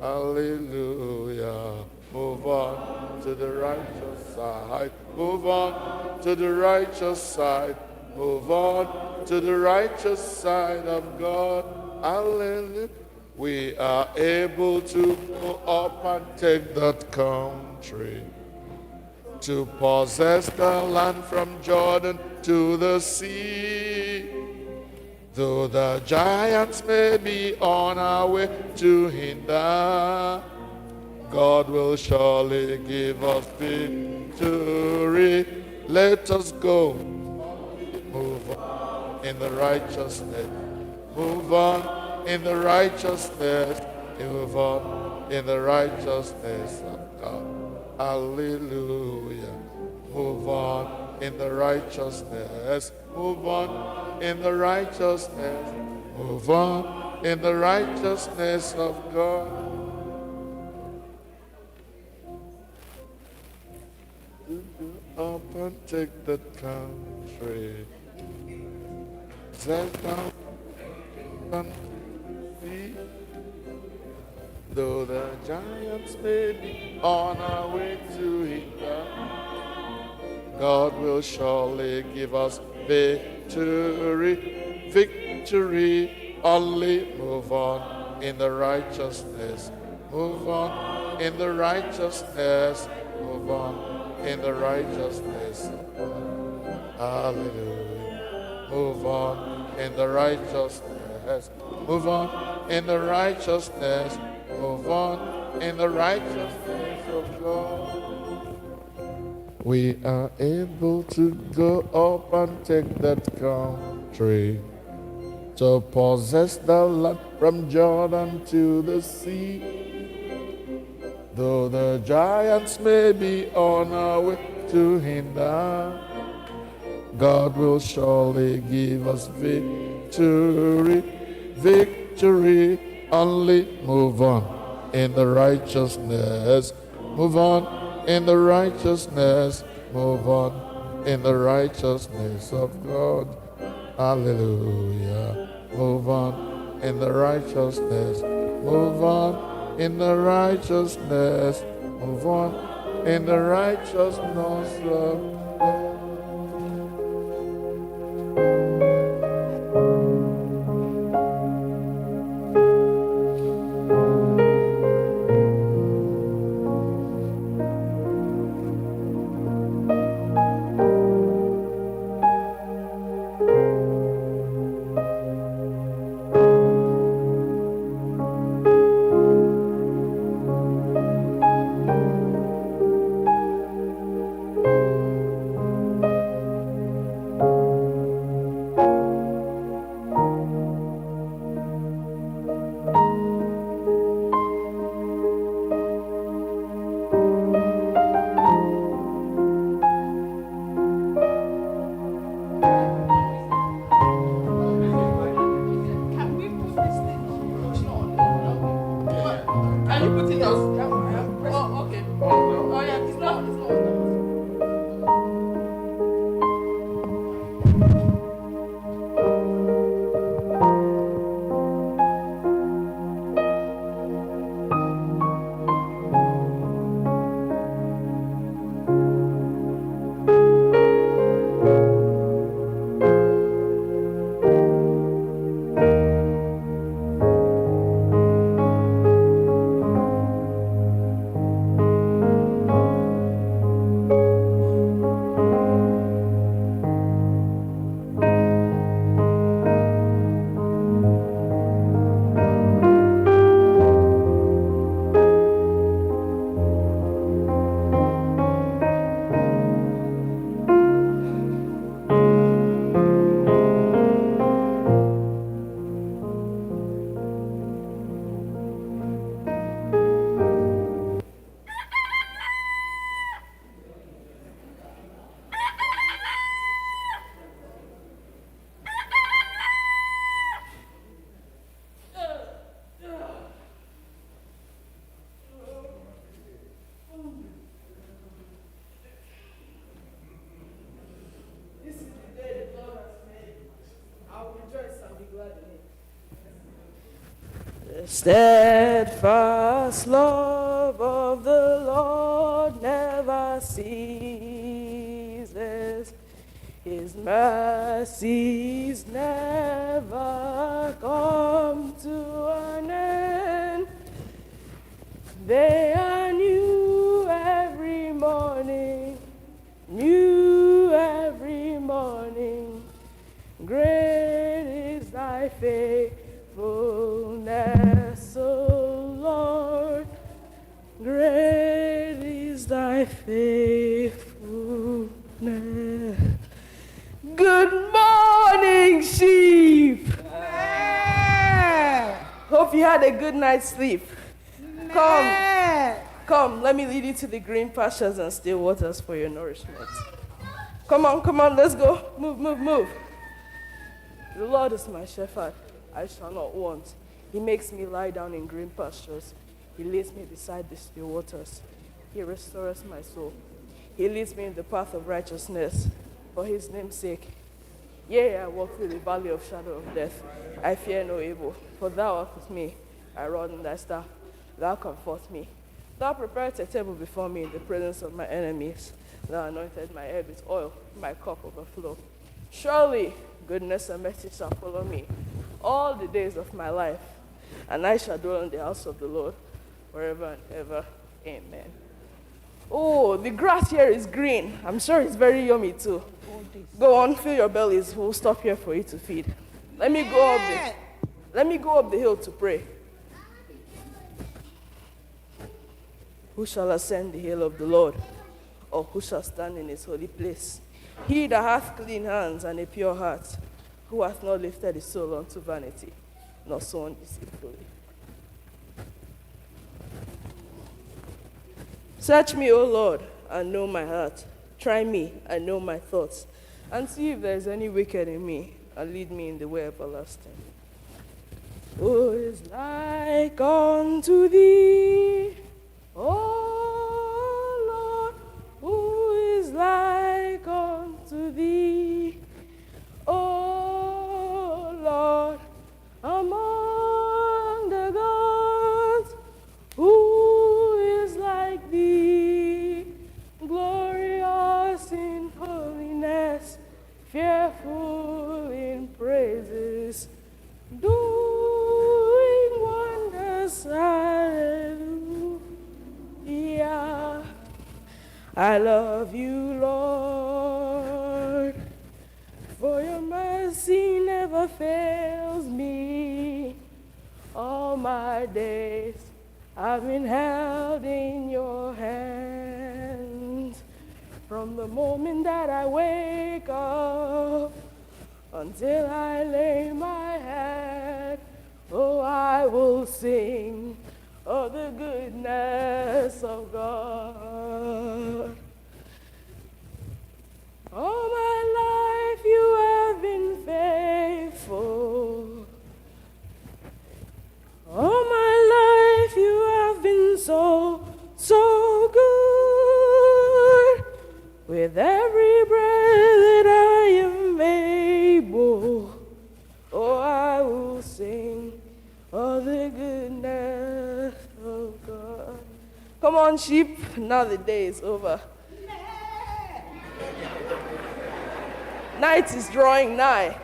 Hallelujah. Move on to the righteous side. Move on to the righteous side. Move on to the righteous side of God. Hallelujah. We are able to go up and take that country, to possess the land from Jordan to the sea. Though the giants may be on our way to hinder, God will surely give us victory. Let us go. Move on in the righteousness. Move on in the righteousness. Move on in the righteousness of God. Hallelujah. Move on in the righteousness. Move on in the righteousness. Move on in the righteousness of God. Up and take the country. Set down and see. Though the giants may be on our way to hinder, God will surely give us victory. Victory, only move on in the righteousness. Move on in the righteousness. Move on in the righteousness. Hallelujah. Move on in the righteousness. Move on in the righteousness. Move on in the righteousness of God. We are able to go up and take that country, to possess the land from Jordan to the sea. Though the giants may be on our way to hinder, God will surely give us victory. Victory, only move on in the righteousness. Move on in the righteousness. Move on in the righteousness of God. Hallelujah. Move on in the righteousness. Move on in the righteousness. Move on in the righteousness of God. The steadfast love of the Lord never ceases. His mercies never come to an end. They are new every morning, new every morning. Great is thy faithfulness, O Lord. Great is thy faithfulness. Good morning, sheep. Hope you had a good night's sleep. Come, let me lead you to the green pastures and still waters for your nourishment. Come on, let's go. Move. The Lord is my shepherd, I shall not want. He makes me lie down in green pastures. He leads me beside the still waters. He restores my soul. He leads me in the path of righteousness for his name's sake. Yea, I walk through the valley of shadow of death. I fear no evil, for thou art with me. I rod in thy staff. Thou comfort me. Thou preparest a table before me in the presence of my enemies. Thou anointed my head with oil, my cup overflow. Surely goodness and mercy shall follow me all the days of my life, and I shall dwell in the house of the Lord forever and ever. Amen. Oh, the grass here is green. I'm sure it's very yummy too. Go on, fill your bellies. We'll stop here for you to feed. Let me go up the hill to pray. Who shall ascend the hill of the Lord, or who shall stand in his holy place? He that hath clean hands and a pure heart, who hath not lifted his soul unto vanity, nor sown deceitfully. Search me, O Lord, and know my heart. Try me and know my thoughts, and see if there is any wicked in me, and lead me in the way everlasting. Who is like unto thee, O Lord? Who is like unto thee, O Lord? Among the gods, who is like thee? Glorious in holiness, fearful in praises, doing wonders. Hallelujah. I love you, Lord, for your mercy never fails me. All my days I've been held in your hands. From the moment that I wake up until I lay my head, oh, I will sing of the goodness of God. All my life you have been faithful. All my life you have been so good. With every breath that I am able, oh, I will sing of the goodness of God. Come on, sheep, now the day is over. Night is drawing nigh.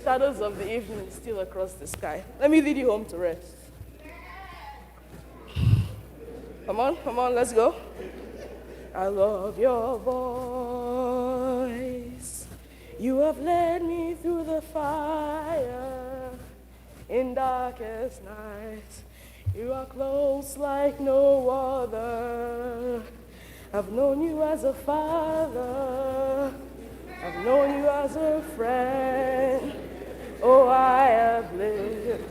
Shadows of the evening still across the sky. Let me lead you home to rest. Come on, let's go. I love your voice. You have led me through the fire in darkest nights. You are close like no other. I've known you as a father. I've known you as a friend. Oh, I have lived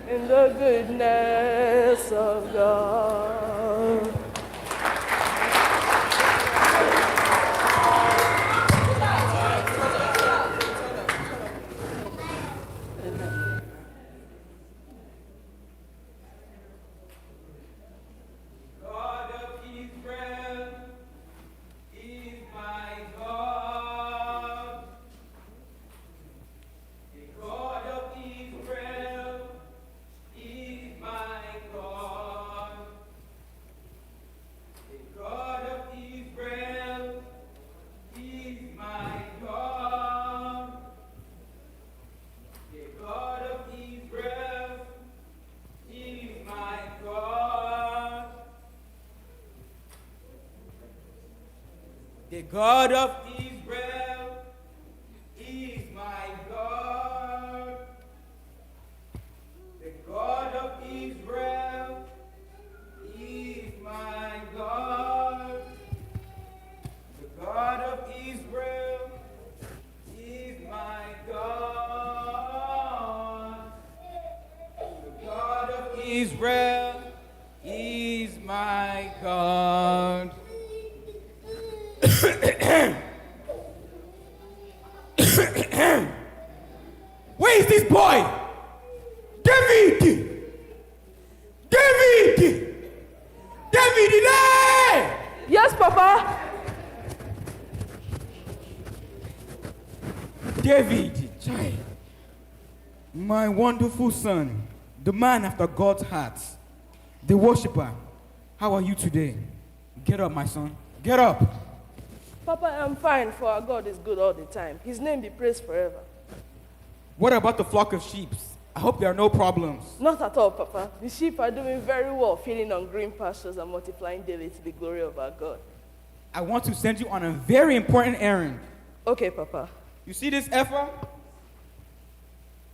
in the goodness of God. My The God of Israel is my God. The God of Israel is my God. The God of Israel is my God. The God of Israel is my God. Where is this boy? David! David! David, delay! Yes, Papa. David, child, my wonderful son, the man after God's heart, the worshiper. How are you today? Get up, my son. Get up. Papa, I'm fine, for our God is good all the time. His name be praised forever. What about the flock of sheep? I hope there are no problems. Not at all, Papa. The sheep are doing very well, feeding on green pastures and multiplying daily to the glory of our God. I want to send you on a very important errand. Okay, Papa. You see this ephah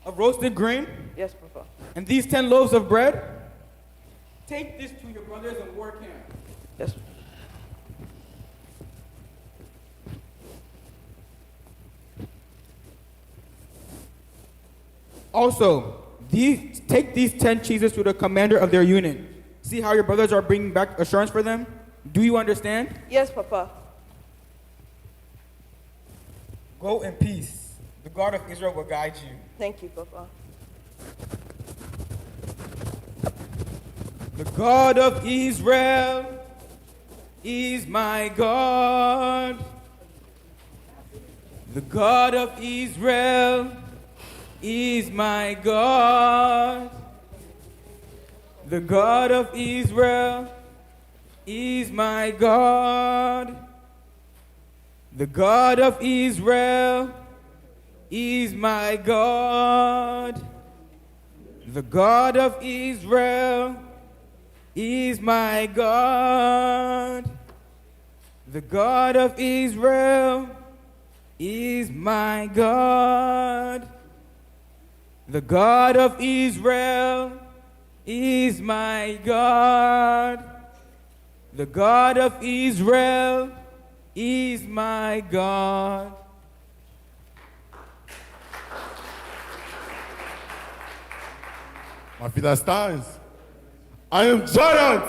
of roasted grain? Yes, Papa. And these 10 loaves of bread? Take this to your brothers in war camp. Yes. Also, take these 10 cheeses to the commander of their unit. See how your brothers are bringing back assurance for them? Do you understand? Yes, Papa. Go in peace. The God of Israel will guide you. Thank you, Papa. The God of Israel is my God. The God of Israel is my God. The God of Israel is my God. The God of Israel is my God. The God of Israel is my God. The God of Israel is my God. The God of Israel is my God. The God of Israel is my God. My Philistines, I am giant.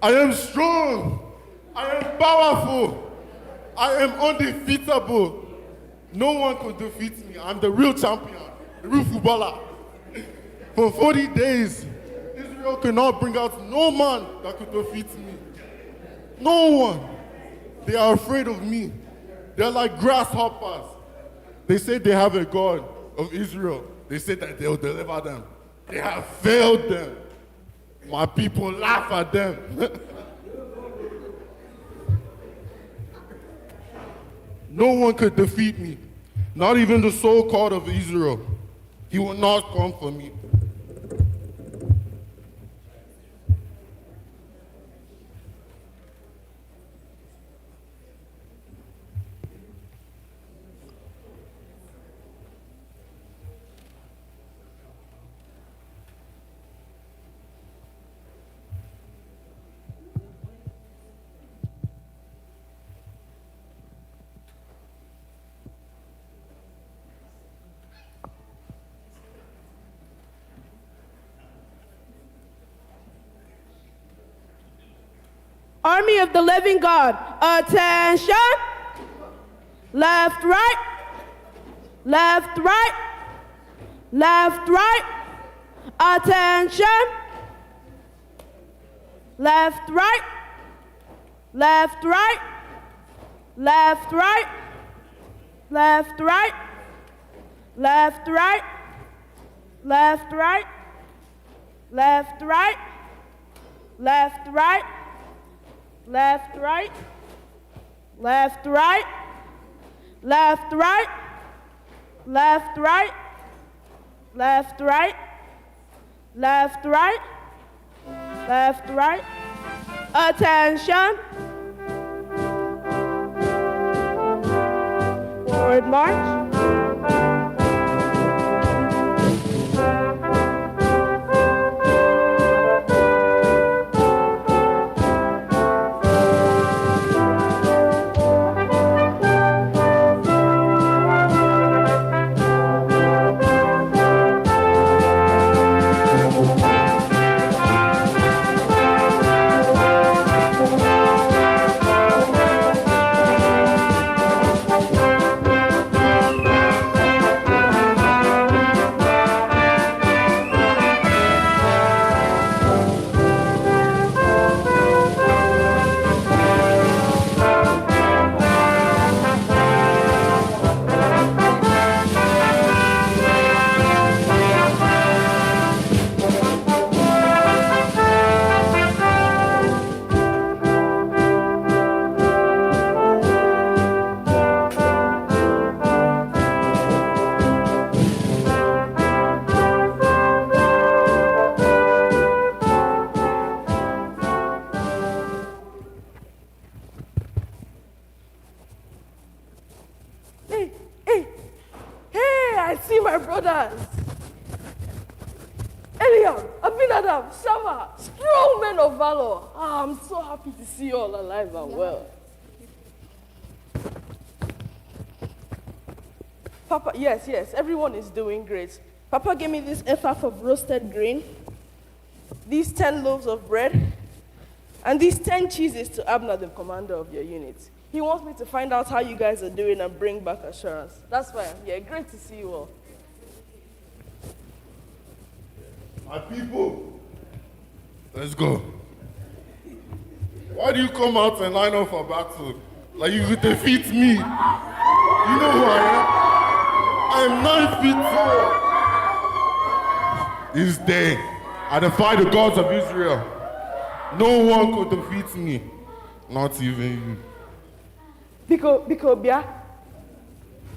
I am strong. I am powerful. I am undefeatable. No one could defeat me. I'm the real champion, the real footballer. For 40 days, Israel could not bring out no man that could defeat me. No one. They are afraid of me. They're like grasshoppers. They say they have a God of Israel. They say that they'll deliver them. They have failed them. My people laugh at them. No one could defeat me. Not even the so-called of Israel. He will not come for me. Army of the living God, attention. Left, right. Left, right. Left, right. Attention. Left, right. Left, right. Left, right. Left, right. Left, right. Left, right. Left, right. Left, right. Left, right. Left, right. Left, right. Left, right. Left, right. Left, right. Left, right. Attention. Forward march. Strong men of valor. I'm so happy to see you all alive and well. Papa, yes, everyone is doing great. Papa gave me this half of roasted grain, these 10 loaves of bread, and these 10 cheeses to Abner, the commander of your unit. He wants me to find out how you guys are doing and bring back assurance. That's why I'm here. Great to see you all. My people, let's go. Why do you come out and line up for battle? Like you could defeat me. You know who I am? I am 9 feet tall. This day, I defy the gods of Israel. No one could defeat me. Not even you. Biko, Bia,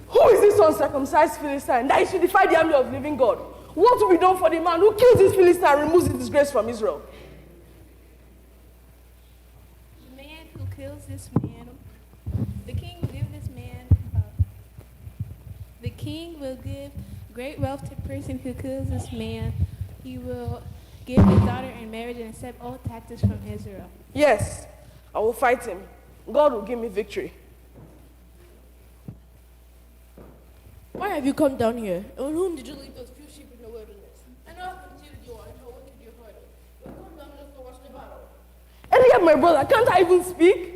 who is this uncircumcised Philistine that he should defy the army of living God? What will be done for the man who kills this Philistine and removes his disgrace from Israel? The man who kills this man, the king will give this man, the king will give great wealth to the person who kills this man. He will give his daughter in marriage and accept all taxes from Israel. Yes, I will fight him. God will give me victory. Why have you come down here? And with whom did you leave those few sheep in the wilderness? I know how conceited you are and how wicked your heart is. But come down and let's go watch the battle. Eliab, my brother, can't I even speak?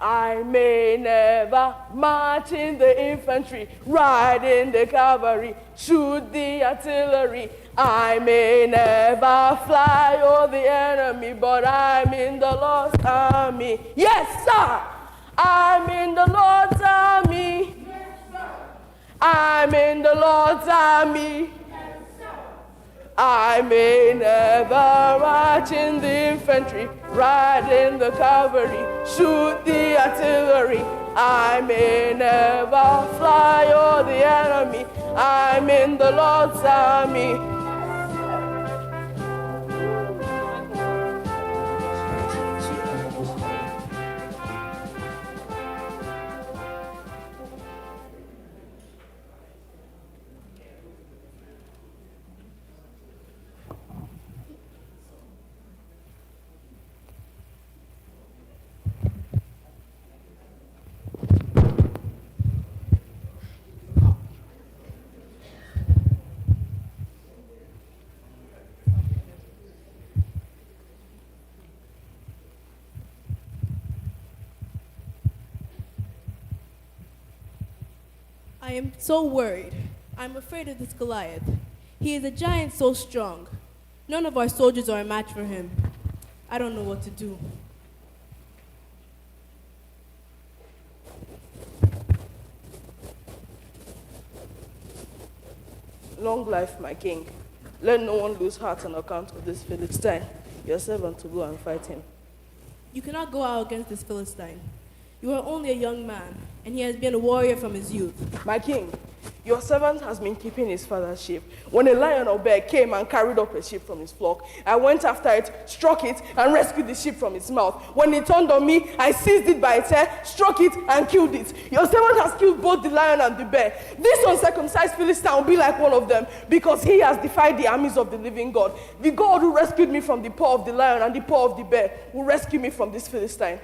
I may never march in the infantry, ride in the cavalry, shoot the artillery. I may never fly over the enemy, but I'm in the Lord's army. Yes, sir! I'm in the Lord's army. I'm in the Lord's army. I may never march in the infantry, ride in the cavalry, shoot the artillery. I may never fly over the enemy. I'm in the Lord's army. I am so worried. I'm afraid of this Goliath. He is a giant so strong. None of our soldiers are a match for him. I don't know what to do. Long life, my king. Let no one lose heart on account of this Philistine. Your servant to go and fight him. You cannot go out against this Philistine. You are only a young man, and he has been a warrior from his youth. My king, Your servant has been keeping his father's sheep. When a lion or bear came and carried up a sheep from his flock, I went after it, struck it, and rescued the sheep from its mouth. When it turned on me, I seized it by its hair, struck it, and killed it. Your servant has killed both the lion and the bear. This uncircumcised Philistine will be like one of them, because he has defied the armies of the living God. The God who rescued me from the paw of the lion and the paw of the bear will rescue me from this Philistine.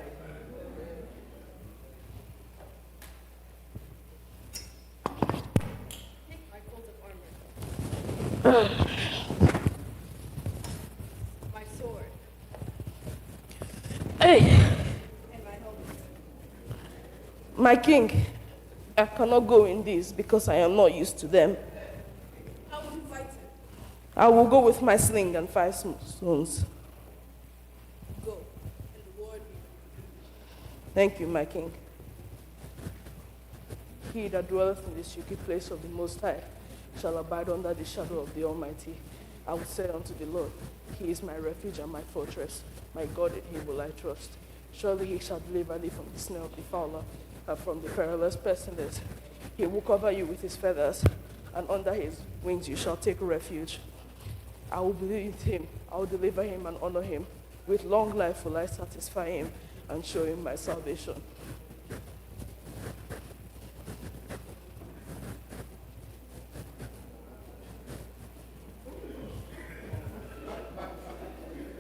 My sword. Hey, And my helmet. my king, I cannot go in this because I am not used to them. How will you fight him? I will go with my sling and 5 stones. Go, and the Lord be with you. Thank you, my king. He that dwelleth in the secret place of the Most High shall abide under the shadow of the Almighty. I will say unto the Lord, He is my refuge and my fortress. My God, in Him will I trust. Surely He shall deliver thee from the snare of the fowler and from the perilous pestilence. He will cover you with His feathers, and under His wings you shall take refuge. I will believe Him, I will deliver Him and honor Him. With long life will I satisfy Him and show Him my salvation.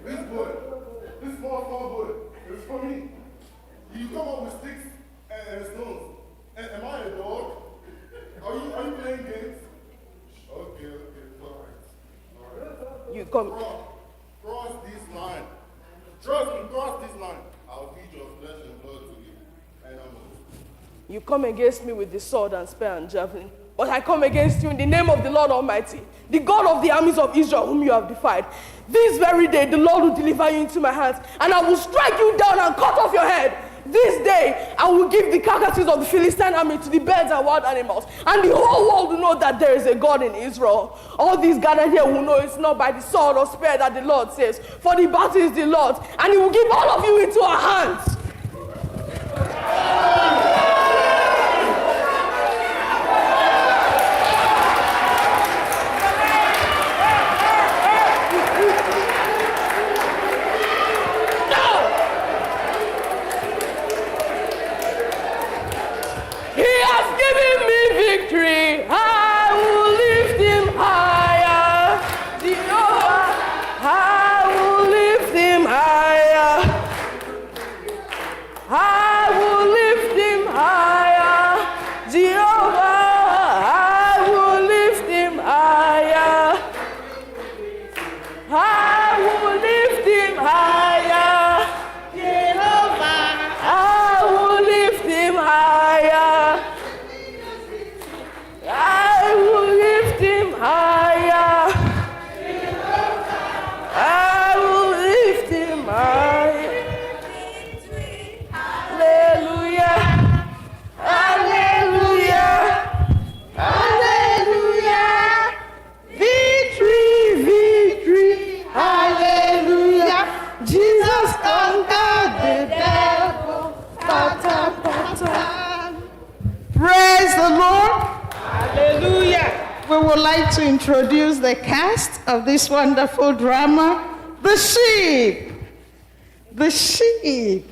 This boy, this small boy, is for me. You come up with sticks and stones. Am I a dog? Are you playing games? Okay, all right. You come. Cross this line. Trust me, cross this line. I'll feed your flesh and blood to you. Animals. You come against me with the sword and spear and javelin, but I come against you in the name of the Lord Almighty, the God of the armies of Israel, whom you have defied. This very day the Lord will deliver you into my hands, and I will strike you down and cut off your head. This day I will give the carcasses of the Philistine army to the birds and wild animals, and the whole world will know that there is a God in Israel. All these gathered here will know it's not by the sword or spear that the Lord saves, for the battle is the Lord's, and He will give all of you into our hands. We would like to introduce the cast of this wonderful drama, The Sheep. The Sheep.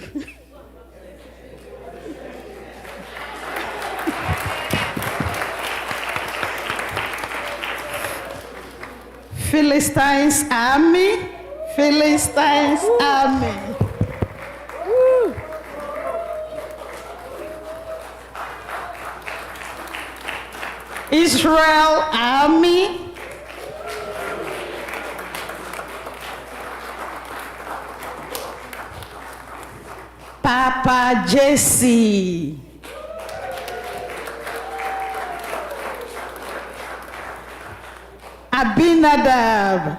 Philistines Army. Philistines Army. Woo. Israel Army. Papa Jesse. Abinadab.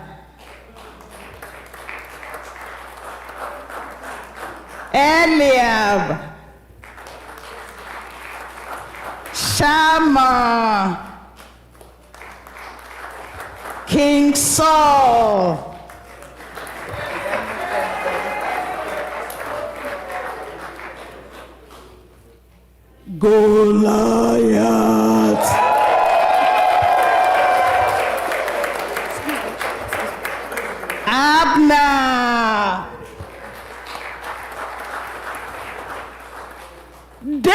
Eliab. Shammah. King Saul. Goliath. Anna. David.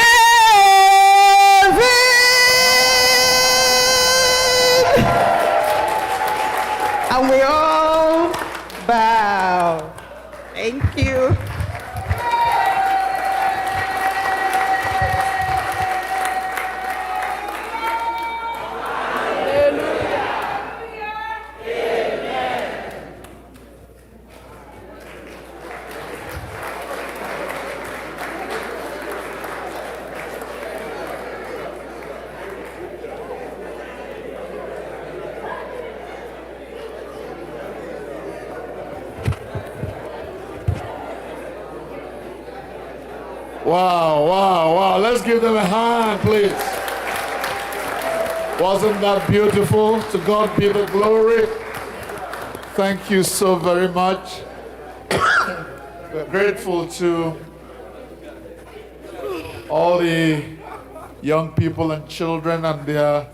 And we all bow. Thank you. Wow, wow, wow. Let's give them a hand, please. Wasn't that beautiful? To God be the glory. Thank you so very much. We're grateful to all the young people and children and their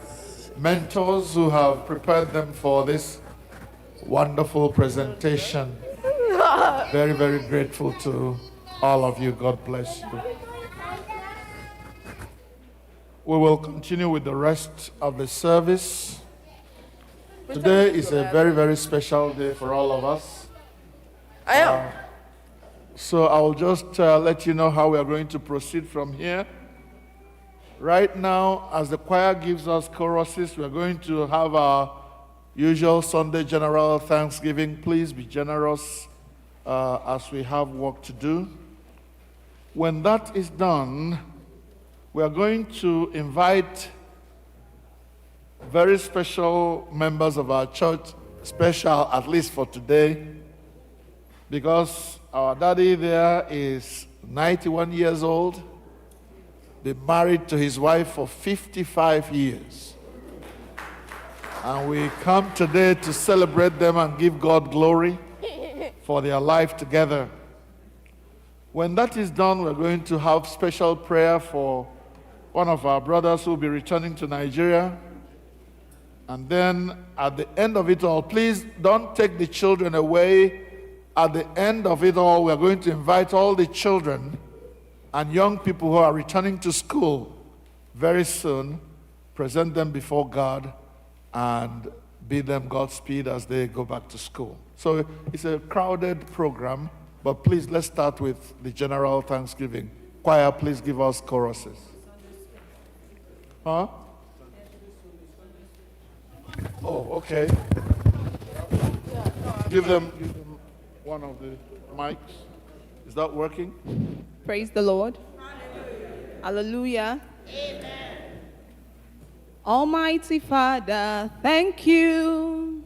mentors who have prepared them for this wonderful presentation. Very, very grateful to all of you. God bless you. We will continue with the rest of the service. Today is a very, very special day for all of us. So I will just let you know how we are going to proceed from here. Right now, as the choir gives us choruses, we are going to have our usual Sunday general thanksgiving. Please be generous as we have work to do. When that is done, we are going to invite very special members of our church, special at least for today, because our daddy there is 91 years old, been married to his wife for 55 years. And we come today to celebrate them and give God glory for their life together. When that is done, we're going to have special prayer for one of our brothers who will be returning to Nigeria. And then at the end of it all, please don't take the children away. At the end of it all, we're going to invite all the children and young people who are returning to school very soon, present them before God and bid them Godspeed as they go back to school. So it's a crowded program, but please let's start with the general thanksgiving. Choir, please give us choruses. Huh? Oh, okay. Give them one of the mics. Is that working? Praise the Lord. Hallelujah. Amen. Almighty Father, thank you.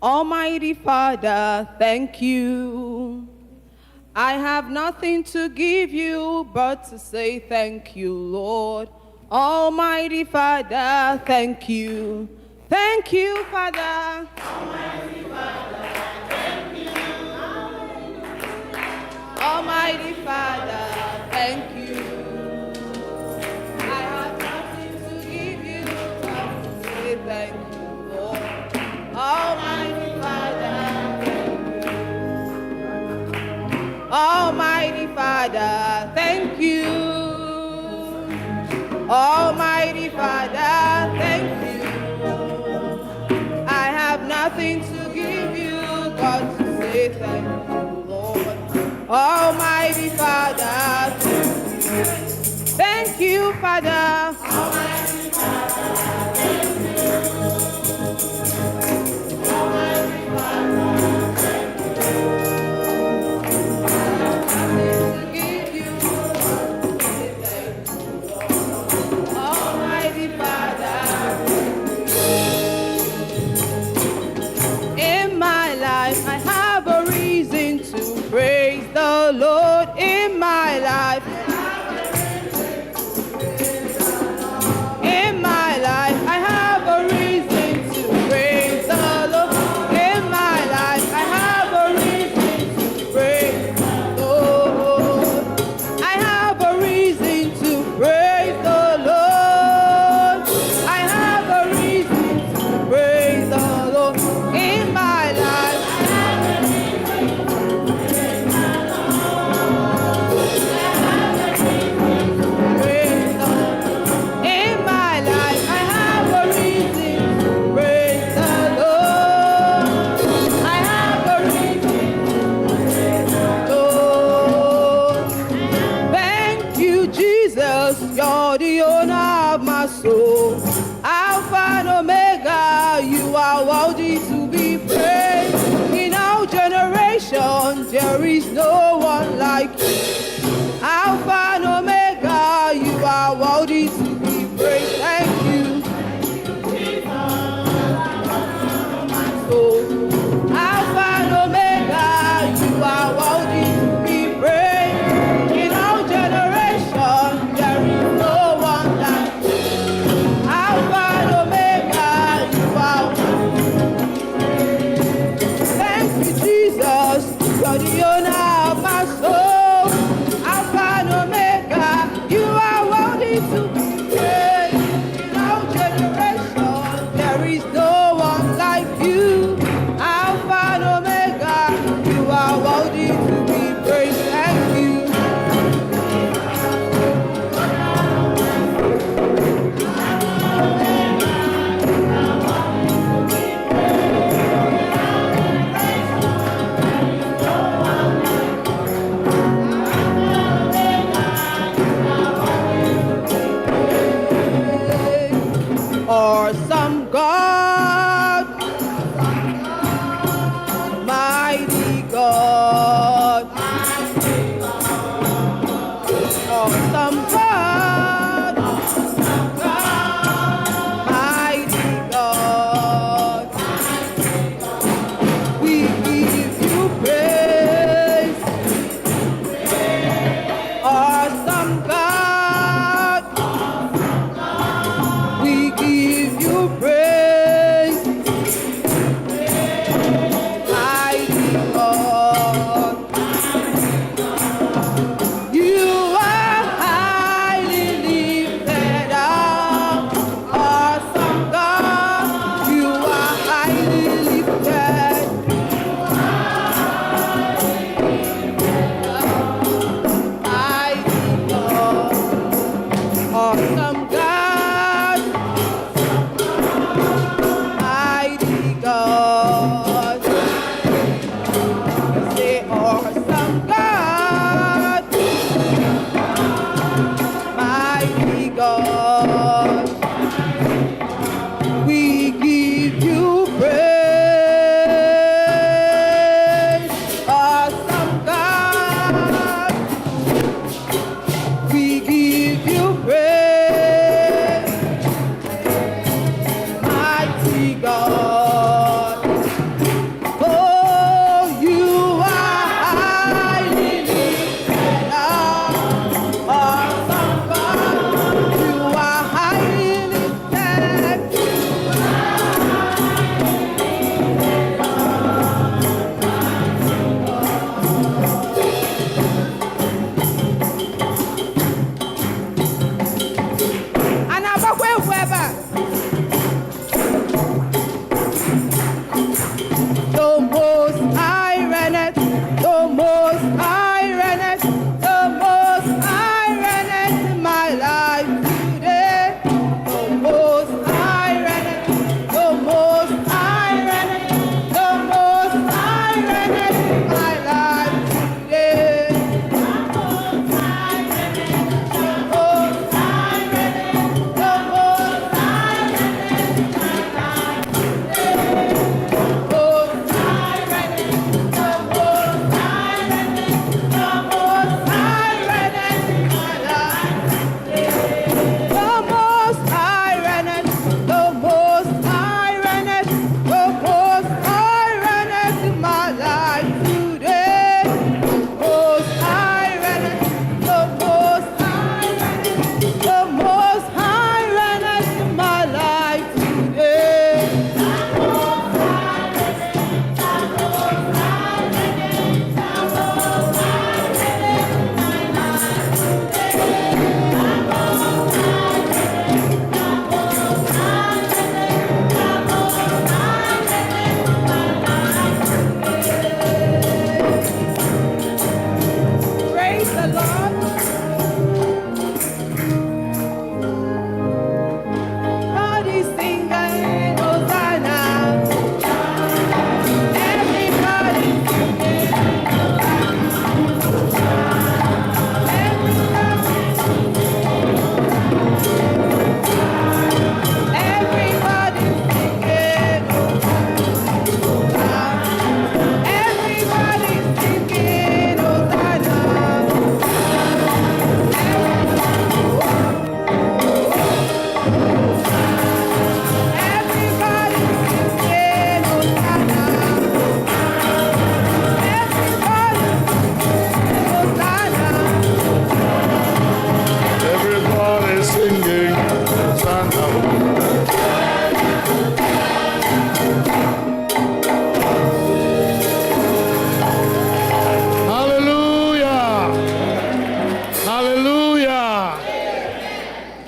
Almighty Father, thank you. I have nothing to give you but to say thank you, Lord. Almighty Father, thank you. Thank you, Father. Almighty Father, thank you. Almighty Father, thank you. I have nothing to give you but to say thank you, Lord. Almighty Father, thank you. Almighty Father, thank you. Almighty Father, thank you. I have nothing to give you but to say thank you, Lord. Almighty Father, thank you, Father. Almighty Father, thank you. Almighty Father, thank you. I have nothing to give you but to say thank you, Lord. Almighty Father, In my life, I have a reason to praise the Lord. In my life, is no one like you. Alpha and Omega, you are worthy to be praised. Thank you. So, Alpha and Omega, you are worthy to be praised. In our generation, there is no one like you. Alpha and Omega, you are worthy. Thank you, Jesus. You're the owner of my soul. Alpha and Omega, you are worthy to be praised. In our generation, there is no one like you. Alpha and Omega, you are worthy to be praised. Thank you.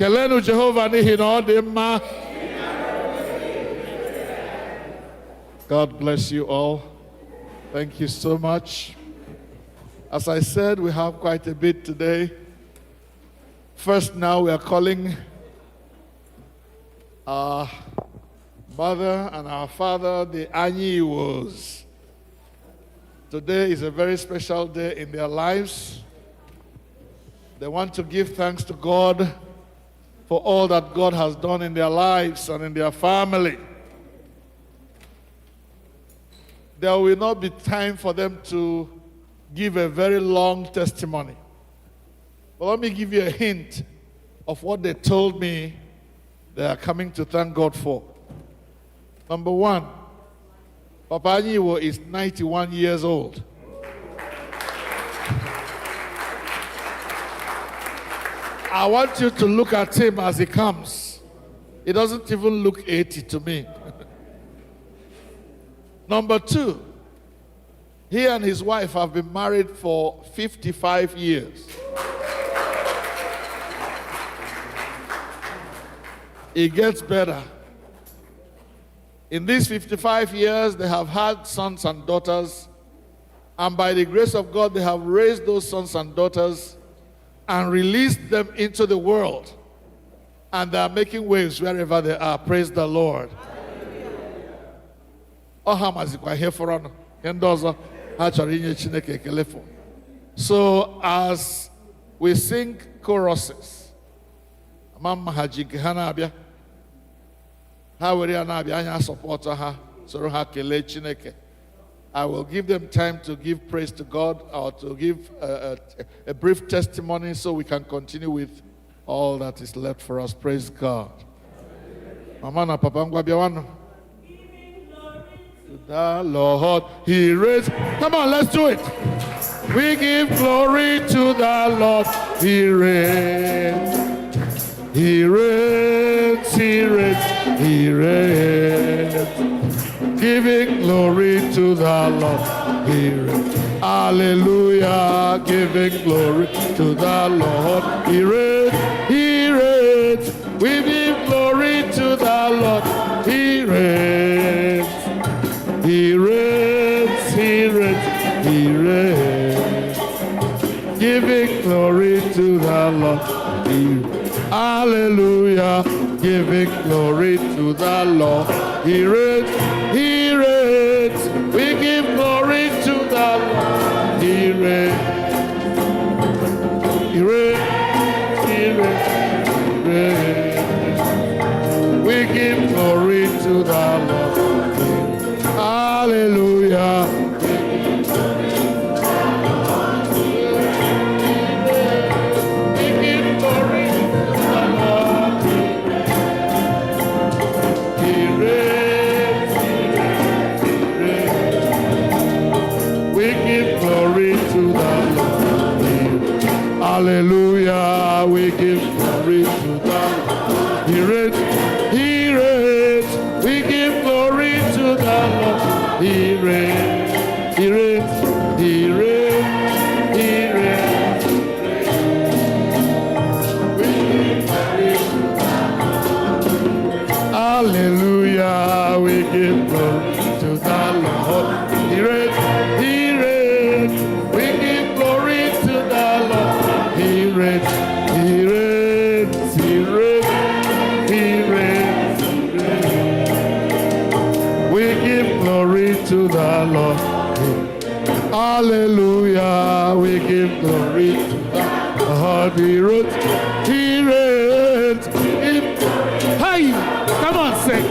Kelenu Jehovah n'ihi na ọ dị mma. God bless you all. Thank you so much. As I said, we have quite a bit today. First, now we are calling our mother and our father, the Anyiwos. Today is a very special day in their lives. They want to give thanks to God for all that God has done in their lives and in their family. There will not be time for them to give a very long testimony. But let me give you a hint of what they told me they are coming to thank God for. Number one, Papa Anyiwo is 91 years old. I want you to look at him as he comes. He doesn't even look 80 to me. Number two, he and his wife have been married for 55 years. It gets better. In these 55 years, they have had sons and daughters, and by the grace of God, they have raised those sons and daughters and released them into the world. And they are making waves wherever they are. Praise the Lord. So as we sing choruses, I will give them time to give praise to God or to give a brief testimony so we can continue with all that is left for us. Praise God. Mama na papa ngwabiawano. The Lord, He reigns. Come on, let's do it. We give glory to the Lord. He reigns. He reigns. He reigns. He reigns. Giving glory to the Lord. He reigns. Hallelujah. Giving glory to the Lord. He reigns. He reigns. We give glory to the Lord. He reigns. He reigns, He reigns, He reigns, giving glory to the Lord. Hallelujah, giving glory to the Lord. He reigns, He reigns, we give glory to the Lord. He reigns, He reigns, He reigns, He reigns, we give glory to the Lord. Hallelujah. We give glory to the Lord. He reigns, He reigns, He reigns. We give glory to the Lord. Hallelujah. We give glory to the Lord. He reigns, He reigns. We give glory to the Lord. He reigns, He reigns, He reigns, He reigns, He reigns. Hallelujah, we give glory to the Lord. He reigns, He reigns, we give glory to the Lord. He reigns, He reigns, He reigns, He reigns, He reigns. We give glory to the Lord. Hallelujah. We give glory to the Lord. He reigns. He reigns. Hey, come on, sing.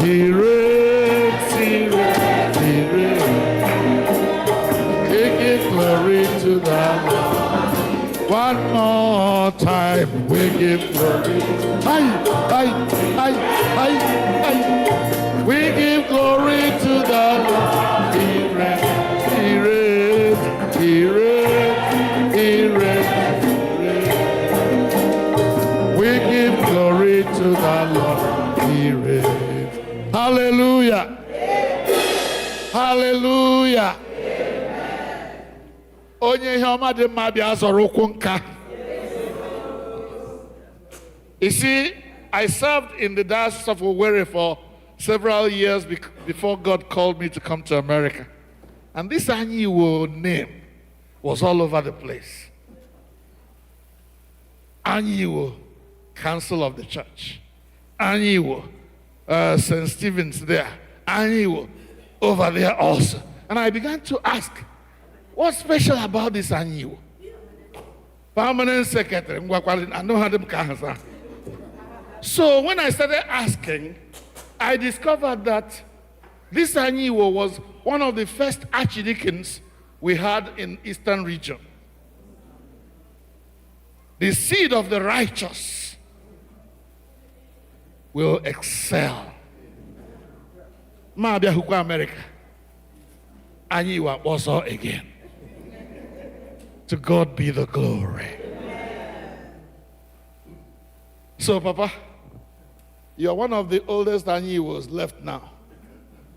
He reigns. He reigns. He reigns. We give glory to the Lord. One more time. We give glory. Hey, hey, hey, hey, hey. We give glory to the Lord. He reigns, He reigns, He reigns, He reigns, He reigns. We give glory to the Lord. He reigns. Hallelujah. Hallelujah. Onye ihe ọma dị mma bịa zọrọ ụkwụ nka. You see, I served in the Diocese of Owerri for several years before God called me to come to America. And this Anyiwo name was all over the place. Anyiwo, Council of the Church. Anyiwo, St. Stephen's there. Anyiwo, over there also. And I began to ask, what's special about this Anyiwo? Permanent secretary, I know how them can. So when I started asking, I discovered that this Anyiwo was one of the first archdeacons we had in Eastern region. The seed of the righteous will excel. Ma bia hukwa America. Anyiwa also again. To God be the glory. So, Papa, you are one of the oldest Anyiwos left now.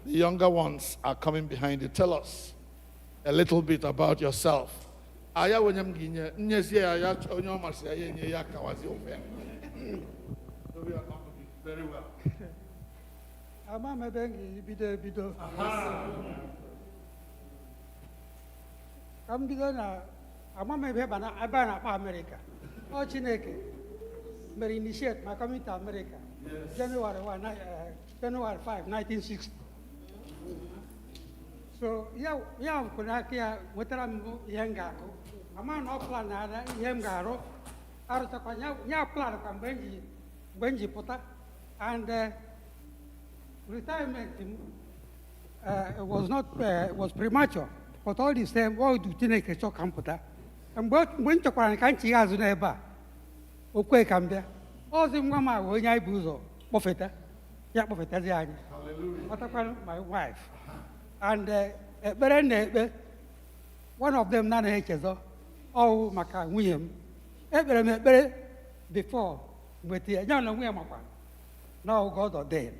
The younger ones are coming behind you. Tell us a little bit about yourself. Aya wenyam ginye nyesi aya onyo masi aya nye ya kawazi ofe. So we are going to be very well. Ama mebengi bido. Kam bido na ama mebe bana abana pa America. O Chineke may initiate my coming to America. Yes. January 5, 1960. So yeah, kuna kia wetara mbu yengaku. Ama no plan na yengaro. Arta kwa nya plan kwa benji pota, and retirement was not was premature. But all the same, what do you think? So computer, and when to kwa kanchi azu neba. Okwe kambia. Ozi mama wonya ibuzo. Profeta. Ya profeta ziani. Hallelujah. My wife. And one of them nana hechezo. Oh maka William. Ebere before with the young William. Now God ordained.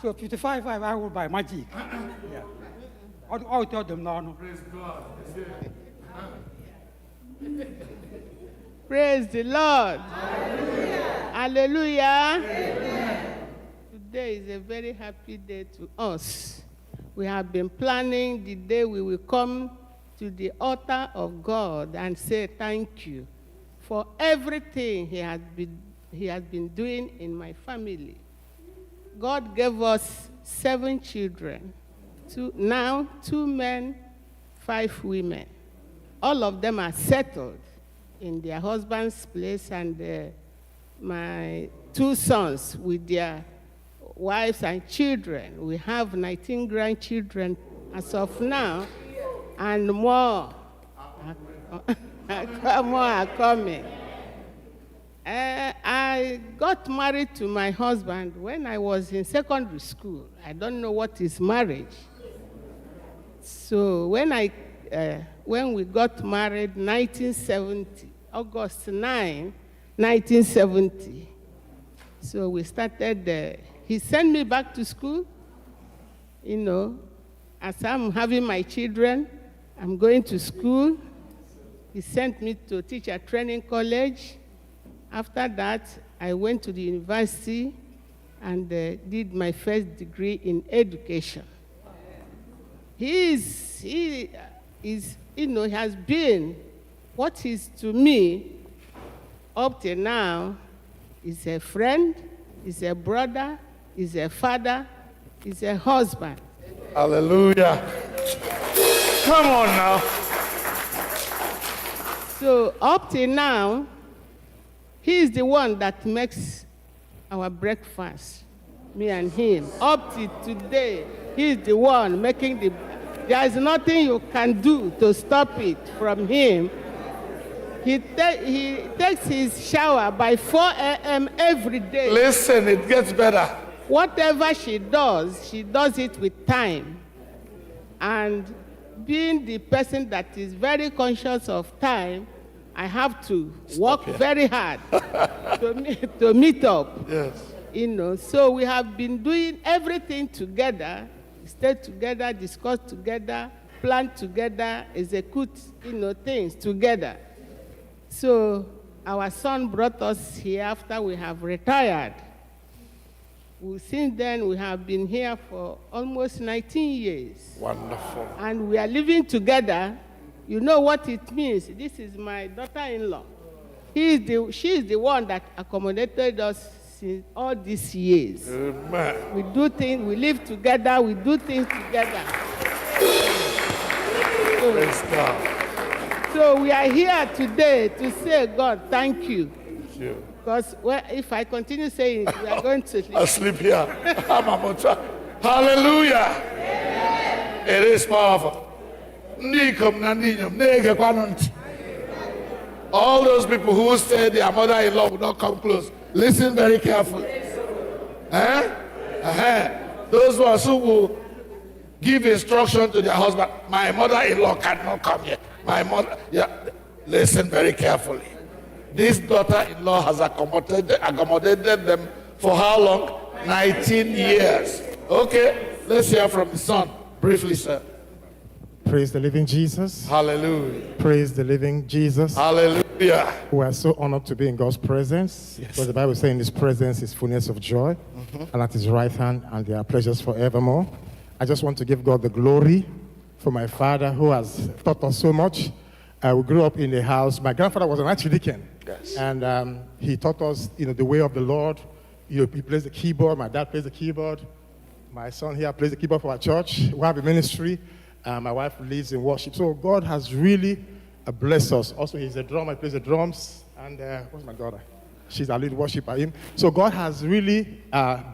So 55 I will buy magic. Yeah. I told them no. Praise God. Praise the Lord. Hallelujah. Hallelujah. Today is a very happy day to us. We have been planning the day we will come to the altar of God and say thank you for everything He has been doing in my family. God gave us 7 children, 2 men, 5 women. All of them are settled in their husband's place, and my 2 sons with their wives and children. We have 19 grandchildren as of now, and more are coming. I got married to my husband when I was in secondary school. I don't know what is marriage. So when we got married, 1970, August 9, 1970. So we started, he sent me back to school, as I'm having my children, I'm going to school. He sent me to teacher training college. After that, I went to the university and did my first degree in education. He has been what is to me up till now is a friend, is a brother, is a father, is a husband. Hallelujah. Come on now. So up till now, he is the one that makes our breakfast, me and him. Up to today, he is the one making there is nothing you can do to stop it from him. He takes his shower by 4 a.m. every day. Listen, it gets better. Whatever she does it with time. And being the person that is very conscious of time, I have to work very hard to meet up. Yes. So we have been doing everything together, stay together, discuss together, plan together, execute, things together. So our son brought us here after we have retired. Since then, we have been here for almost 19 years. Wonderful. And we are living together. You know what it means. This is my daughter-in-law. She is the one that accommodated us since all these years. Amen. We do things, we live together, we do things together. Praise God. So we are here today to say, God, thank you. Thank you. Because if I continue saying it, we are going to sleep. I'll sleep here. Hallelujah. Amen. It is powerful. All those people who say their mother-in-law will not come close, listen very carefully. Those ones who will give instruction to their husband, my mother-in-law cannot come here. My mother, listen very carefully. This daughter-in-law has accommodated them for how long? 19 years. Okay, let's hear from the son. Briefly, sir. Praise the living Jesus. Hallelujah. Praise the living Jesus. Hallelujah. We are so honored to be in God's presence. Yes. Because the Bible says in His presence is fullness of joy, and at His right hand, and there are pleasures forevermore. I just want to give God the glory for my father who has taught us so much. We grew up in a house. My grandfather was an archdeacon. Yes. And he taught us, the way of the Lord. He plays the keyboard. My dad plays the keyboard. My son here plays the keyboard for our church. We have a ministry. My wife leads in worship. So God has really blessed us. Also, he's a drummer. He plays the drums. And what's my daughter? She's our lead worshiper. So God has really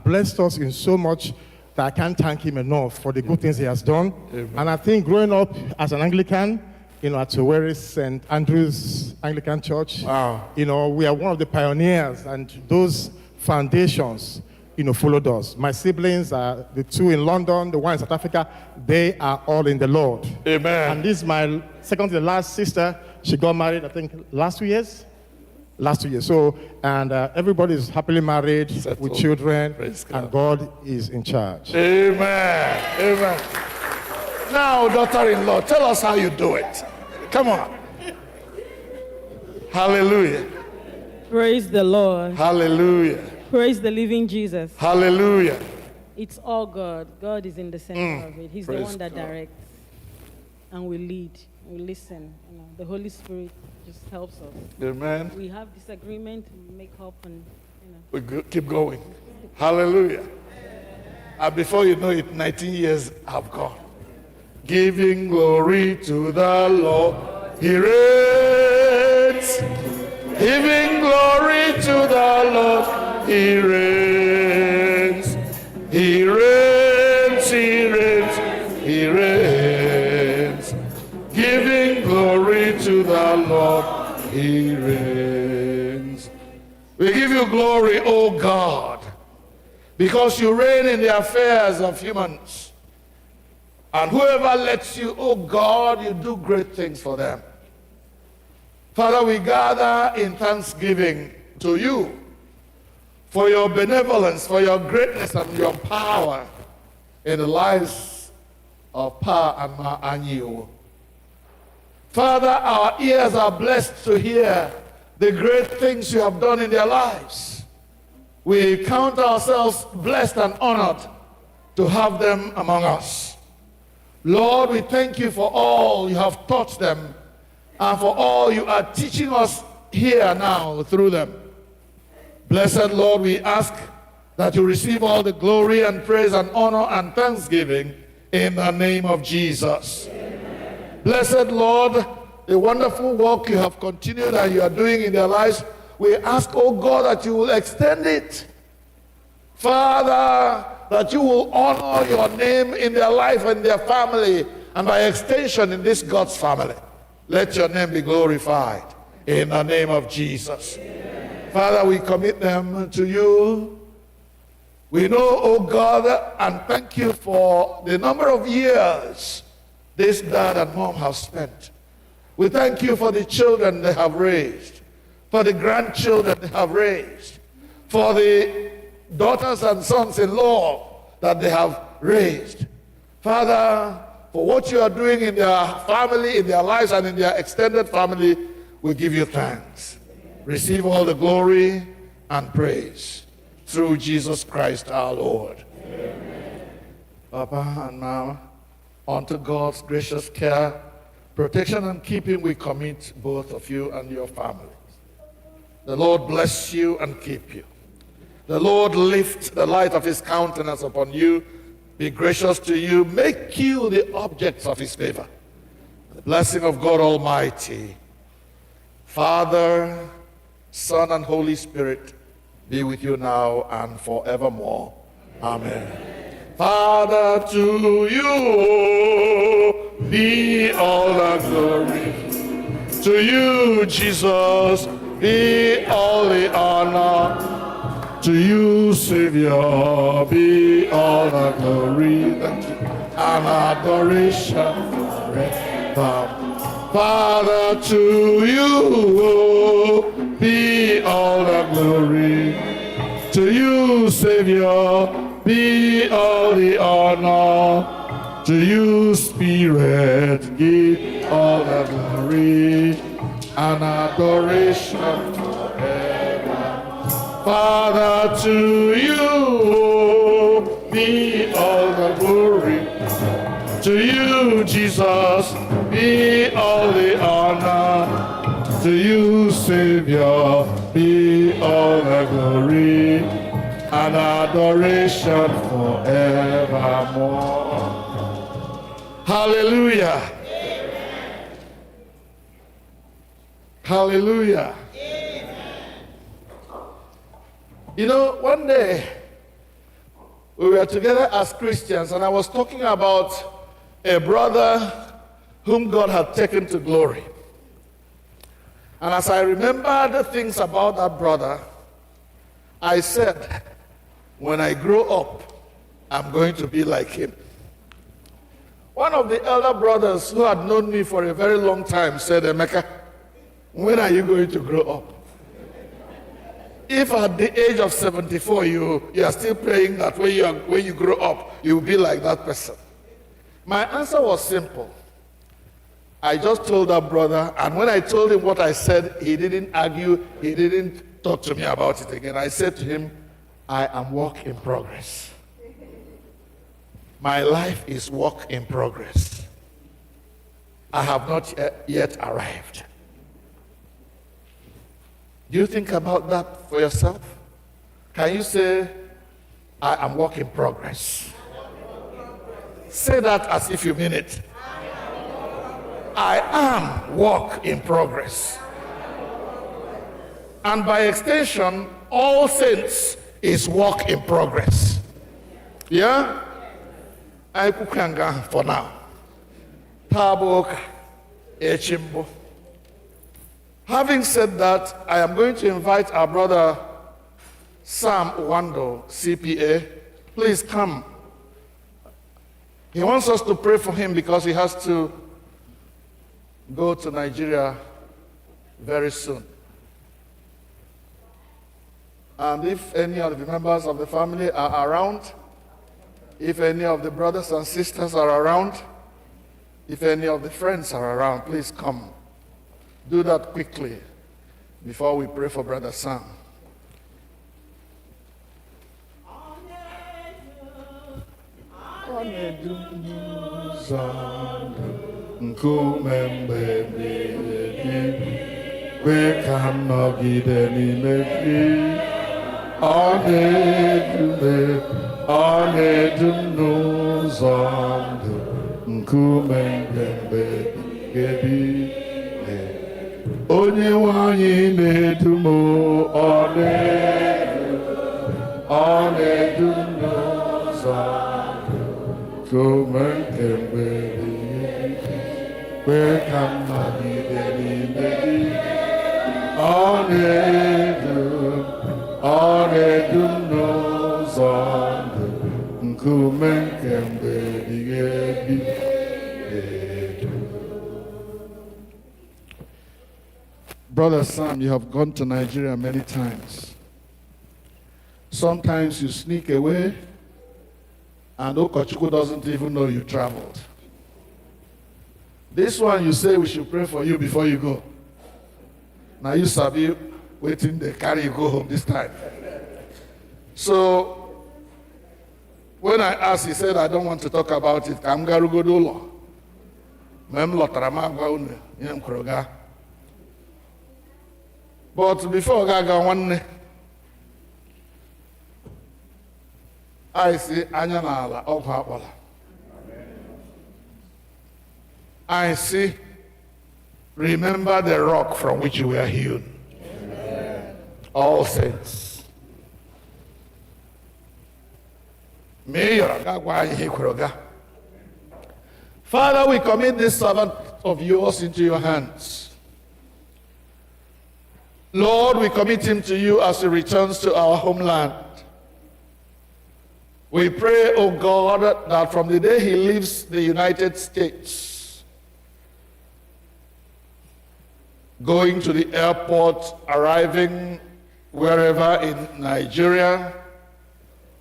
blessed us in so much that I can't thank him enough for the good things he has done. Amen. And I think growing up as an Anglican, at Cheverly St. Andrew's Anglican Church, wow. We are one of the pioneers, and those foundations, followed us. My siblings are the two in London, the one in South Africa. They are all in the Lord. Amen. And this is my second to the last sister. She got married, I think, last 2 years. So, and everybody is happily married. Settled. With children, and God is in charge. Amen. Amen. Now, daughter-in-law, tell us how you do it. Come on. Hallelujah. Praise the Lord. Hallelujah. Praise the living Jesus. Hallelujah. It's all God. God is in the center of it. He's the one that God. directs. And we lead. We listen. The Holy Spirit just helps us. Amen. We have disagreement, we make up, and we keep going. Hallelujah. And before you know it, 19 years have gone. Giving glory to the Lord, He reigns. Giving glory to the Lord, He reigns. He reigns, He reigns, He reigns. Giving glory to the Lord, He reigns. We give you glory, O God, because you reign in the affairs of humans. And whoever lets you, oh God, you do great things for them. Father, we gather in thanksgiving to you for your benevolence, for your greatness and your power in the lives of Pa and Ma Anyi. Father, our ears are blessed to hear the great things you have done in their lives. We count ourselves blessed and honored to have them among us. Lord, we thank you for all you have taught them and for all you are teaching us here now through them. Blessed Lord, we ask that you receive all the glory and praise and honor and thanksgiving in the name of Jesus. Amen. Blessed Lord, the wonderful work you have continued and you are doing in their lives, we ask, oh God, that you will extend it. Father, that you will honor your name in their life and their family, and by extension in this God's family. Let your name be glorified in the name of Jesus. Amen. Father, we commit them to you. We know, oh God, and thank you for the number of years this dad and mom have spent. We thank you for the children they have raised, for the grandchildren they have raised, for the daughters and sons-in-law that they have raised. Father, for what you are doing in their family, in their lives, and in their extended family, we give you thanks. receive all the glory and praise through Jesus Christ our Lord. Amen. Papa and Mama, unto God's gracious care, protection and keeping we commit both of you and your families. The Lord bless you and keep you. The Lord lift the light of his countenance upon you, be gracious to you, make you the objects of his favor. The blessing of God Almighty, Father, Son, and Holy Spirit, be with you now and forevermore. Amen. Father, to you be all the glory. To you, Jesus, be all the honor. To you, Savior, be all the glory and adoration forever. Father, to you be all the glory. To you, Savior, be all the honor. To you, Spirit, give all the glory and adoration forever. Father, to you be all the glory. To you, Jesus, be all the honor. To you, Savior, be all the glory and adoration forevermore. Hallelujah. Amen. Hallelujah. Amen. You know, one day we were together as Christians and I was talking about a brother whom God had taken to glory. And as I remember the things about that brother, I said, when I grow up, I'm going to be like him. One of the elder brothers who had known me for a very long time said, Emeka, when are you going to grow up? If at the age of 74 you are still praying that when you grow up, you will be like that person. My answer was simple. I just told that brother, and when I told him what I said, he didn't argue, he didn't talk to me about it again. I said to him, I am work in progress. My life is work in progress. I have not yet arrived. Do you think about that for yourself? Can you say, I am work in progress? Say that as if you mean it. I am work in progress. And by extension, all saints is work in progress. Yeah? I kukanga for now. Taboka echimbo. Having said that, I am going to invite our brother Sam Wando, CPA. Please come. He wants us to pray for him because he has to go to Nigeria very soon. And if any of the members of the family are around, if any of the brothers and sisters are around, if any of the friends are around, please come. Do that quickly before we pray for Brother Sam. Onye nwanyị na-edumo ọ na-edu n'ụzọ nkume nke mgbidi kwe ka m nọgide n'ime gị ọ na-edu n'ụzọ ndụ nkume nke mgbidi ebi. Brother Sam, you have gone to Nigeria many times. Sometimes you sneak away, and Tochukwu doesn't even know you traveled. This one, you say we should pray for you before you go. Now you sabi waiting they carry you go home this time. So when I asked, he said, I don't want to talk about it. I'm going to go to law. But before I see Anyanala of Hapala. I see, remember the rock from which you were hewn. Amen. All saints. Father, we commit this servant of yours into your hands. Lord, we commit him to you as he returns to our homeland. We pray, O God, that from the day he leaves the United States, going to the airport, arriving wherever in Nigeria,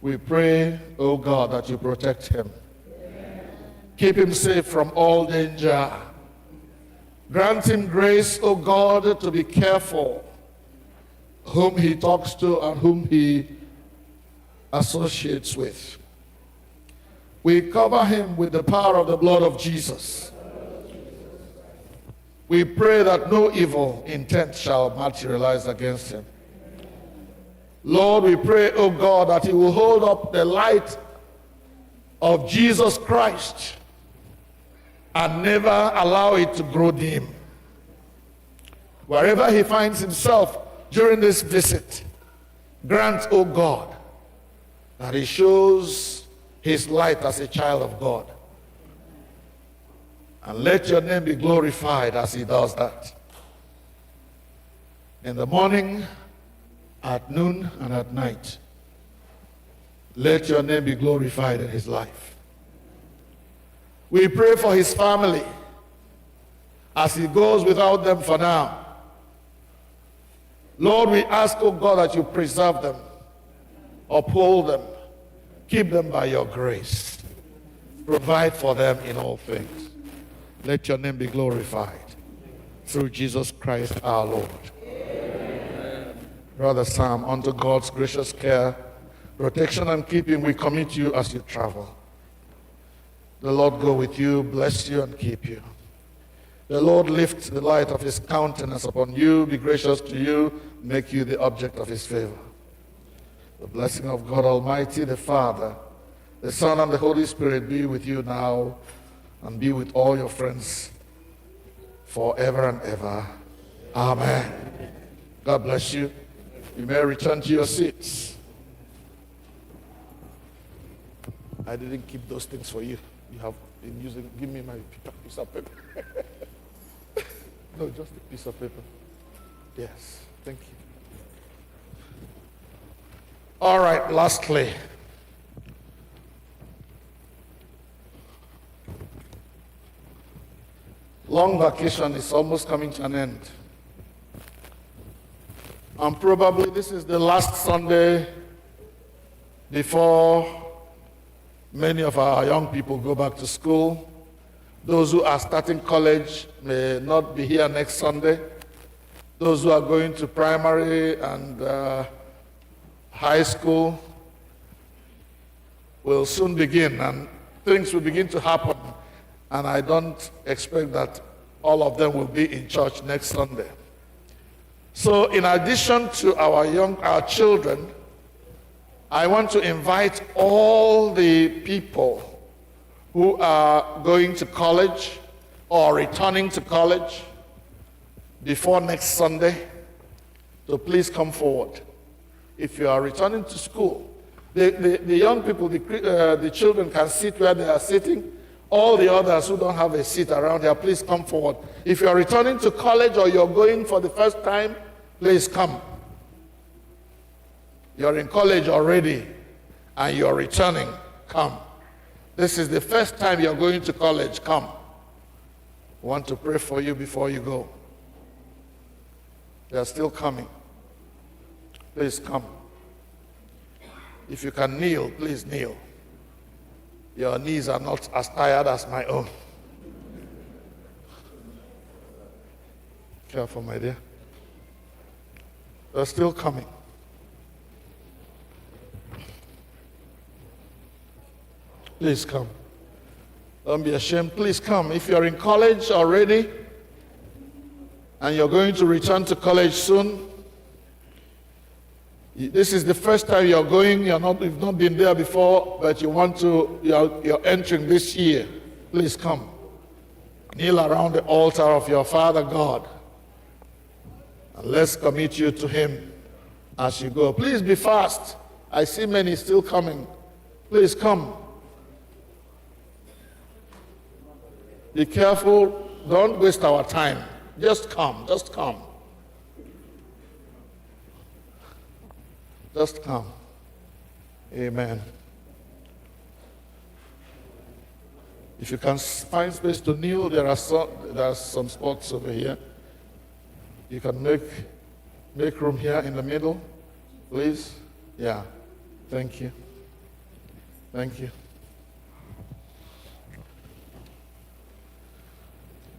we pray, O God, that you protect him. Amen. Keep him safe from all danger. Grant him grace, O God, to be careful whom he talks to and whom he associates with. We cover him with the power of the blood of Jesus. We pray that no evil intent shall materialize against him. Lord, we pray, oh God, that he will hold up the light of Jesus Christ and never allow it to grow dim. Wherever he finds himself during this visit, grant, oh God, that he shows his light as a child of God. And let your name be glorified as he does that. In the morning, at noon, and at night, let your name be glorified in his life. We pray for his family as he goes without them for now. Lord, we ask, oh God, that you preserve them, uphold them, keep them by your grace. Provide for them in all things. Let your name be glorified through Jesus Christ our Lord. Amen. Brother Sam, unto God's gracious care, protection and keeping, we commit you as you travel. The Lord go with you, bless you and keep you. The Lord lift the light of his countenance upon you, be gracious to you, make you the object of his favor. The blessing of God Almighty, the Father, the Son, and the Holy Spirit be with you now and be with all your friends forever and ever. Amen. God bless you. You may return to your seats. I didn't keep those things for you. You have been using, give me my piece of paper. No, just a piece of paper. Yes, thank you. All right, lastly, long vacation is almost coming to an end. And probably this is the last Sunday before many of our young people go back to school. Those who are starting college may not be here next Sunday. Those who are going to primary and high school will soon begin, and things will begin to happen. And I don't expect that all of them will be in church next Sunday. So in addition to our children, I want to invite all the people who are going to college or returning to college before next Sunday to please come forward. If you are returning to school, the young people, the children can sit where they are sitting. All the others who don't have a seat around here, please come forward. If you are returning to college or you're going for the first time, please come. You're in college already and you're returning, come. This is the first time you're going to college, come. I want to pray for you before you go. They are still coming. Please come. If you can kneel, please kneel. Your knees are not as tired as my own. Careful, my dear. They're still coming. Please come. Don't be ashamed. Please come. If you're in college already and you're going to return to college soon, this is the first time you're going, you've not been there before, but you're entering this year. Please come. Kneel around the altar of your Father God. And let's commit you to Him as you go. Please be fast. I see many still coming. Please come. Be careful. Don't waste our time. Just come. Just come. Just come. Amen. If you can find space to kneel, there are some spots over here. You can make room here in the middle, please. Yeah. Thank you. Thank you.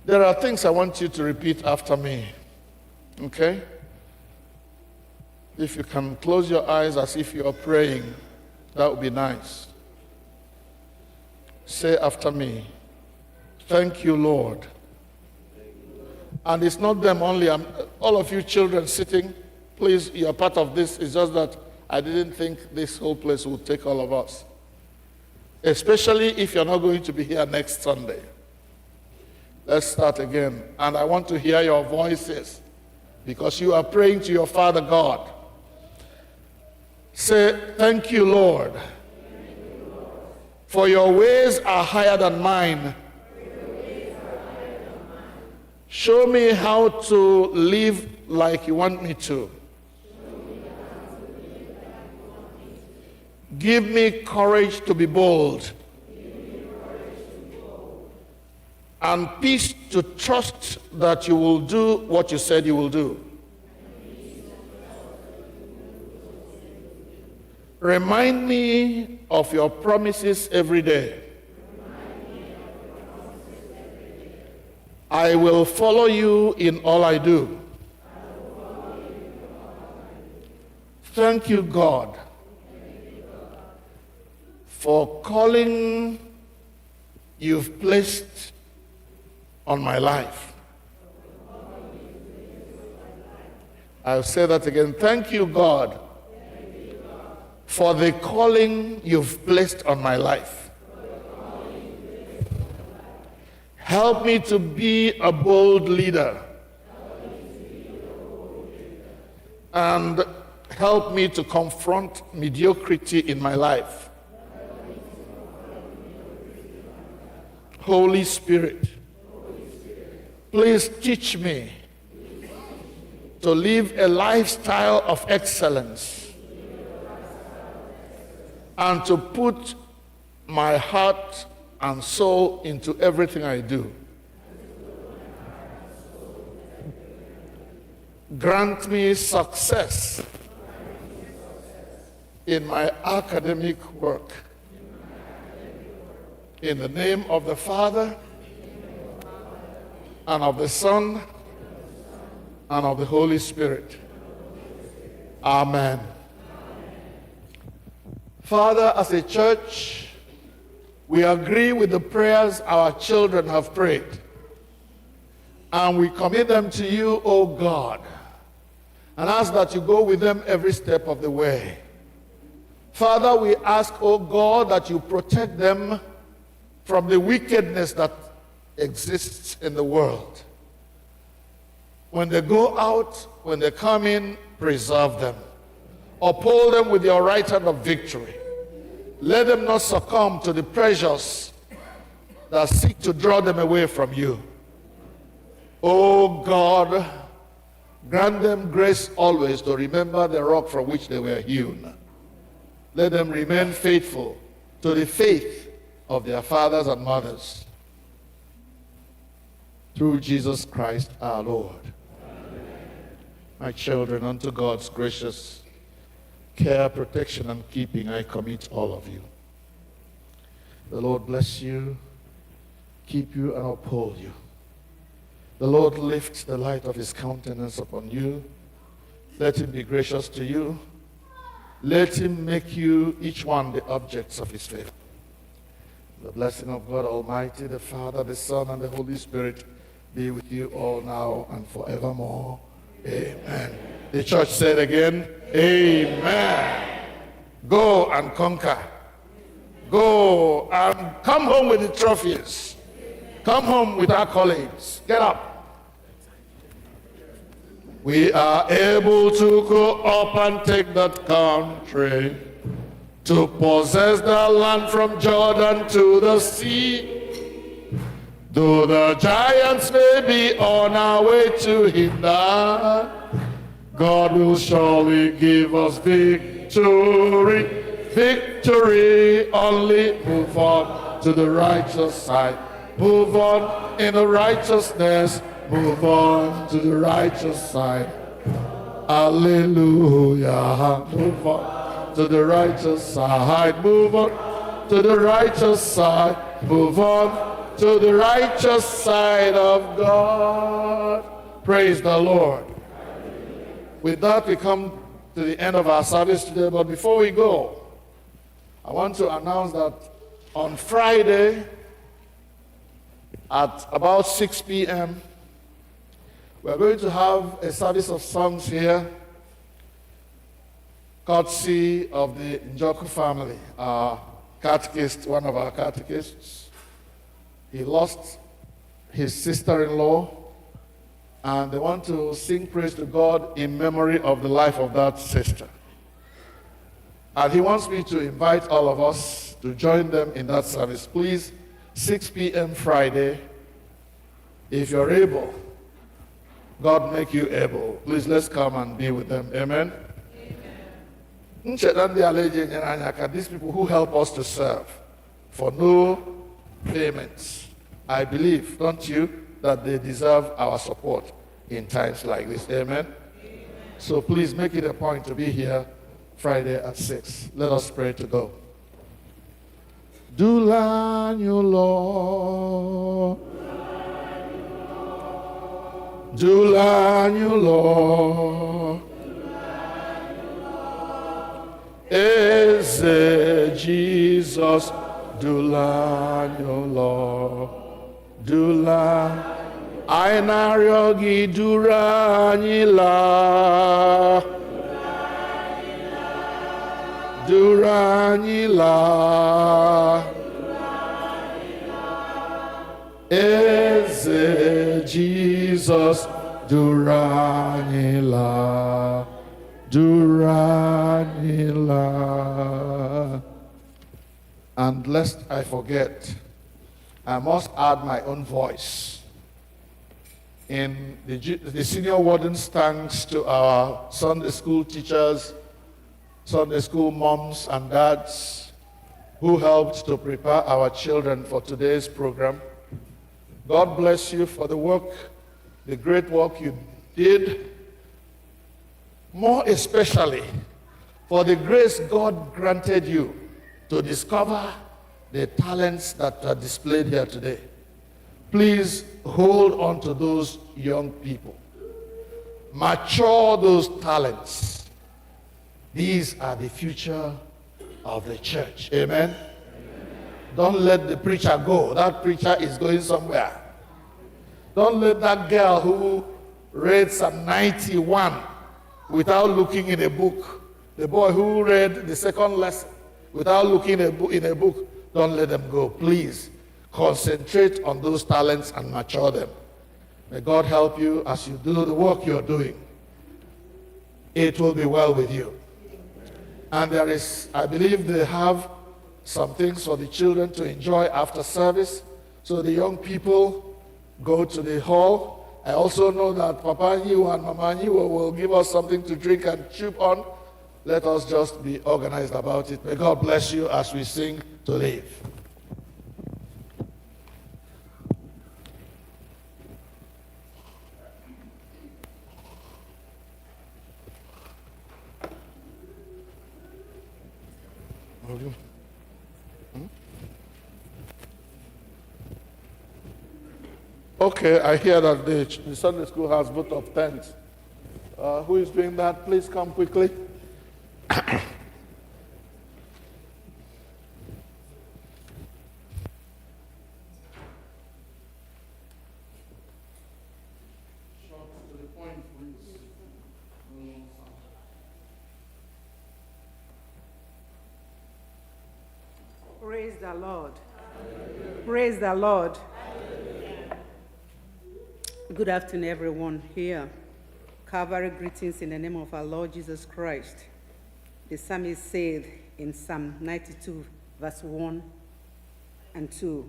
There are things I want you to repeat after me. Okay? If you can close your eyes as if you are praying, that would be nice. Say after me, thank you, Lord. And it's not them only. All of you children sitting, please, you're part of this. It's just that I didn't think this whole place would take all of us. Especially if you're not going to be here next Sunday. Let's start again. And I want to hear your voices because you are praying to your Father God. Say, thank you, Lord. For your ways are higher than mine. Show me how to live like you want me to. Give me courage to be bold. And peace to trust that you will do what you said you will do. Remind me of your promises every day. I will follow you in all I do. Thank you, God, for calling you've placed on my life. I'll say that again. Thank you, God, for the calling you've placed on my life. Help me to be a bold leader. And help me to confront mediocrity in my life. Holy Spirit, please teach me to live a lifestyle of excellence and to put my heart and soul into everything I do. Grant me success in my academic work. In the name of the Father, and of the Son, and of the Holy Spirit. Amen. Father, as a church, we agree with the prayers our children have prayed. And we commit them to you, O God, and ask that you go with them every step of the way. Father, we ask, O God, that you protect them from the wickedness that exists in the world. When they go out, when they come in, preserve them. Uphold them with your right hand of victory. Let them not succumb to the pressures that seek to draw them away from you. Oh God, grant them grace always to remember the rock from which they were hewn. Let them remain faithful to the faith of their fathers and mothers. Through Jesus Christ our Lord. Amen. My children, unto God's gracious care, protection, and keeping, I commit all of you. The Lord bless you, keep you, and uphold you. The Lord lift the light of his countenance upon you Let him be gracious to you. Let him make you, each one, the objects of his favor. The blessing of God Almighty, the Father, the Son, and the Holy Spirit be with you all now and forevermore. Amen. The church said again, Amen. Go and conquer. Go and come home with the trophies. Come home with accolades. Get up. We are able to go up and take that country, to possess the land from Jordan to the sea. Though the giants may be on our way to hinder, God will surely give us victory. Victory, only move on to the righteous side. Move on in the righteousness. Move on to the righteous side. Hallelujah. Move on to the righteous side. Move on to the righteous side. Move on to the righteous side of God. Praise the Lord. With that, we come to the end of our service today. But before we go, I want to announce that on Friday at about 6 p.m., we're going to have a service of songs here, courtesy of the Njoku family, our catechist, one of our catechists. He lost his sister-in-law, and they want to sing praise to God in memory of the life of that sister. And he wants me to invite all of us to join them in that service. Please, 6 p.m. Friday, if you're able. God make you able. Please, let's come and be with them. Amen? Amen. These people who help us to serve for no payments, I believe, don't you, that they deserve our support in times like this. Amen? Amen. So please make it a point to be here Friday at 6. Let us pray to go. Dulanyu Lord. Dulanyu Lord. Eze Jesus. Dulanyu Lord. Dulanyu. Ainario gi duranyila. Duranyila. Eze Jesus. Duranyila. Duranyila. And lest I forget, I must add my own voice in the senior warden's thanks to our Sunday school teachers, Sunday school moms and dads who helped to prepare our children for today's program. God bless you for the work, the great work you did, more especially for the grace God granted you to discover the talents that are displayed here today. Please hold on to those young people. Mature those talents. These are the future of the church. Amen? Amen. Don't let the preacher go. That preacher is going somewhere. Don't let that girl who read Psalm 91 without looking in a book, the boy who read the second lesson without looking in a book, don't let them go. Please concentrate on those talents and mature them. May God help you as you do the work you're doing. It will be well with you. And there is, I believe they have some things for the children to enjoy after service. So the young people go to the hall. I also know that Papa Nyiwo and Mama Nyiwo will give us something to drink and chew on. Let us just be organized about it. May God bless you as we sing to live. Okay, I hear that the Sunday school has vote of thanks. Who is doing that? Please come quickly. Praise the Lord. Praise the Lord. Good afternoon, everyone here. Calvary greetings in the name of our Lord Jesus Christ. The psalmist said in Psalm 92, verse 1 and 2,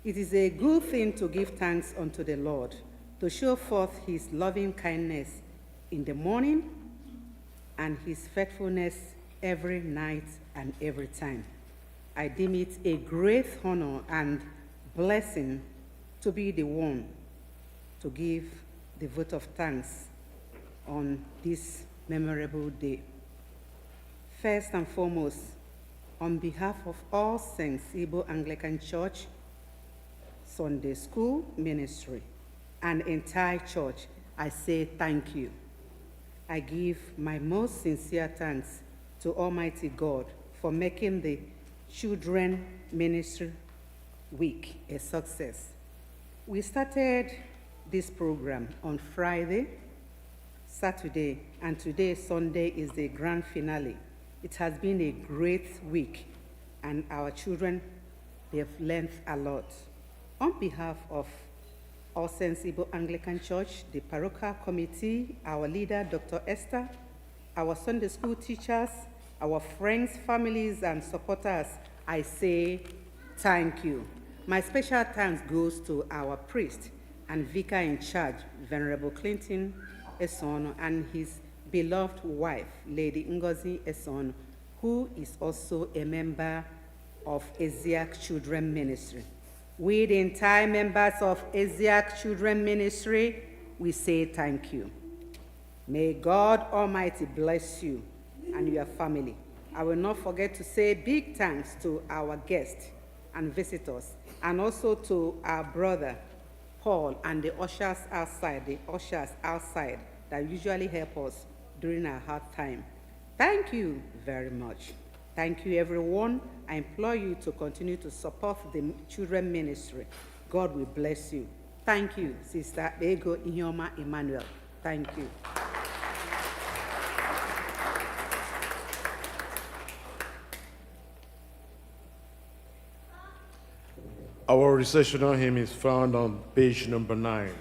"It is a good thing to give thanks unto the Lord, to show forth his loving kindness in the morning and his faithfulness every night and every time. I deem it a great honor and blessing to be the one to give the vote of thanks on this memorable day. First and foremost, on behalf of all saints, Igbo Anglican Church, Sunday School Ministry, and entire church, I say thank you. I give my most sincere thanks to Almighty God for making the Children Ministry Week a success. We started this program on Friday, Saturday, and today, Sunday, is the grand finale. It has been a great week, and our children, they've learned a lot. On behalf of All Saints Igbo Anglican Church, the parochial committee, our leader, Dr. Esther, our Sunday school teachers, our friends, families, and supporters, I say thank you. My special thanks goes to our priest and vicar in charge, Venerable Clinton Esono, and his beloved wife, Lady Ngozi Esono, who is also a member of ASIAC Children Ministry. We, the entire members of ASIAC Children Ministry, we say thank you. May God Almighty bless you and your family. I will not forget to say big thanks to our guests and visitors, and also to our brother, Paul, and the ushers outside that usually help us during our hard time. Thank you very much. Thank you, everyone. I implore you to continue to support the children ministry. God will bless you. Thank you, Sister Ego Ihuoma Emmanuel. Thank you. Our recessional hymn is found on page number 9.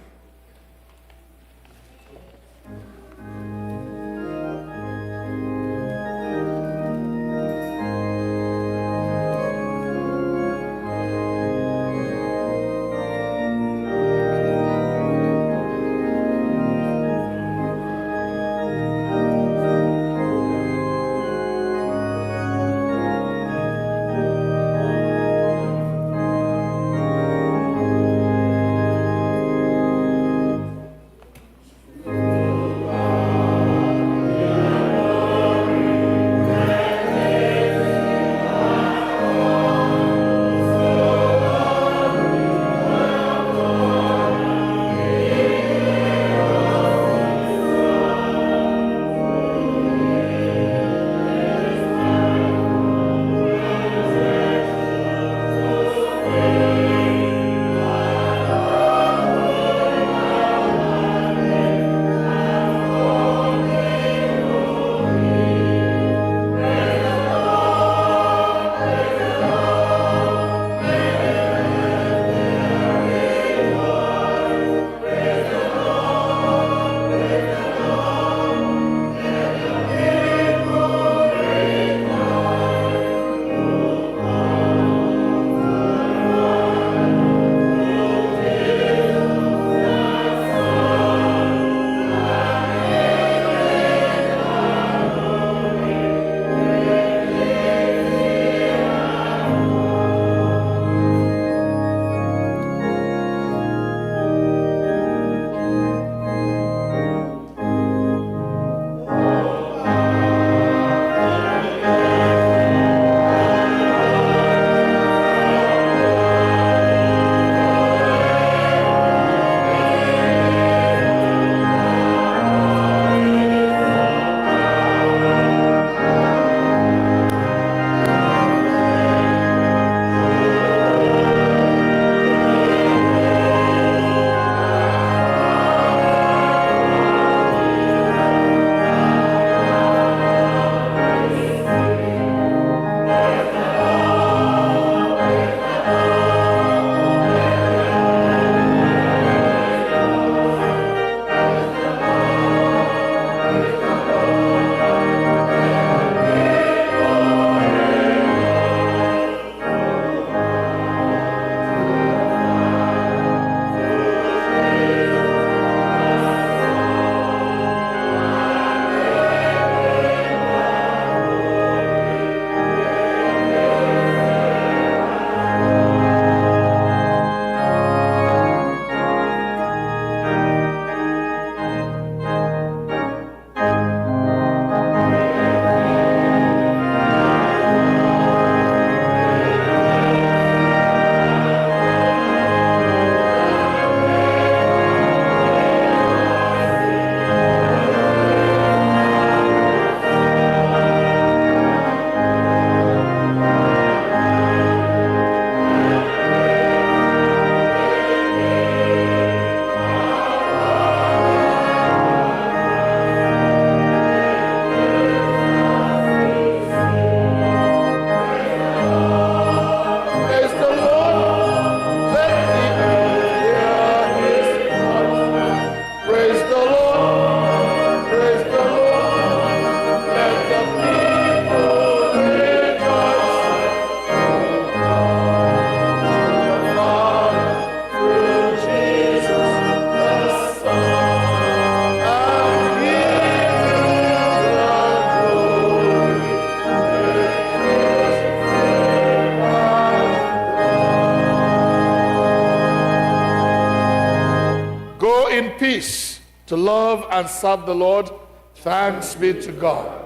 in peace to love and serve the Lord. Thanks be to God.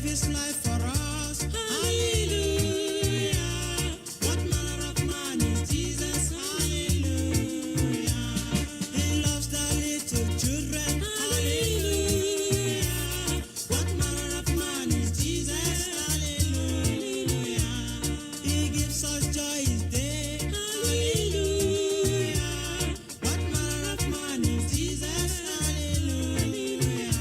his life for us. Hallelujah. What manner of man is Jesus? Hallelujah. He loves the little children. Hallelujah. What manner of man is Jesus? Hallelujah. He gives us joy each day. Hallelujah. What manner of man is Jesus? Hallelujah.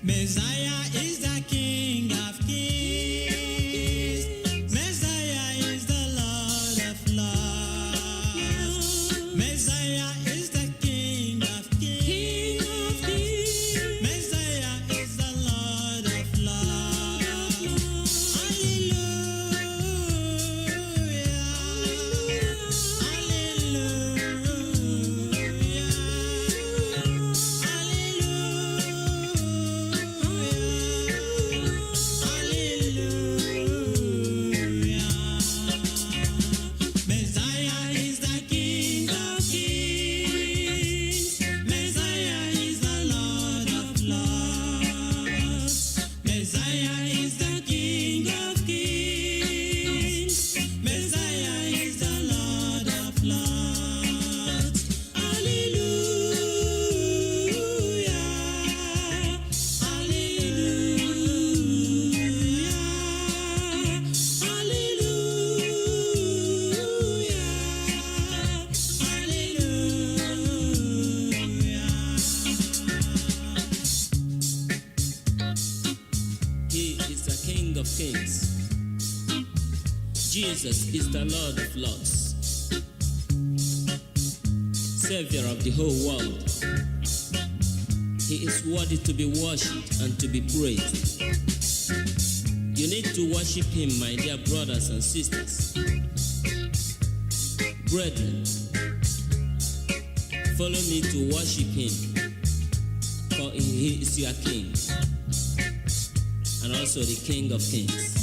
Messiah is the King of Kings. Messiah is the Lord of Lords. Messiah is the King of Kings. Messiah is the Lord of Lords. Hallelujah. Messiah is the King of Kings. Messiah is the Lord of Lords. Messiah is the King of Kings. Messiah is the Lord of Lords. Hallelujah. He is the King of Kings. Jesus is the Lord of Lords, Savior of the whole world. He is worthy to be worshipped and to be praised. You need to worship Him, my dear brothers and sisters. Brethren, follow me to worship Him, for He is your King, and also the King of Kings.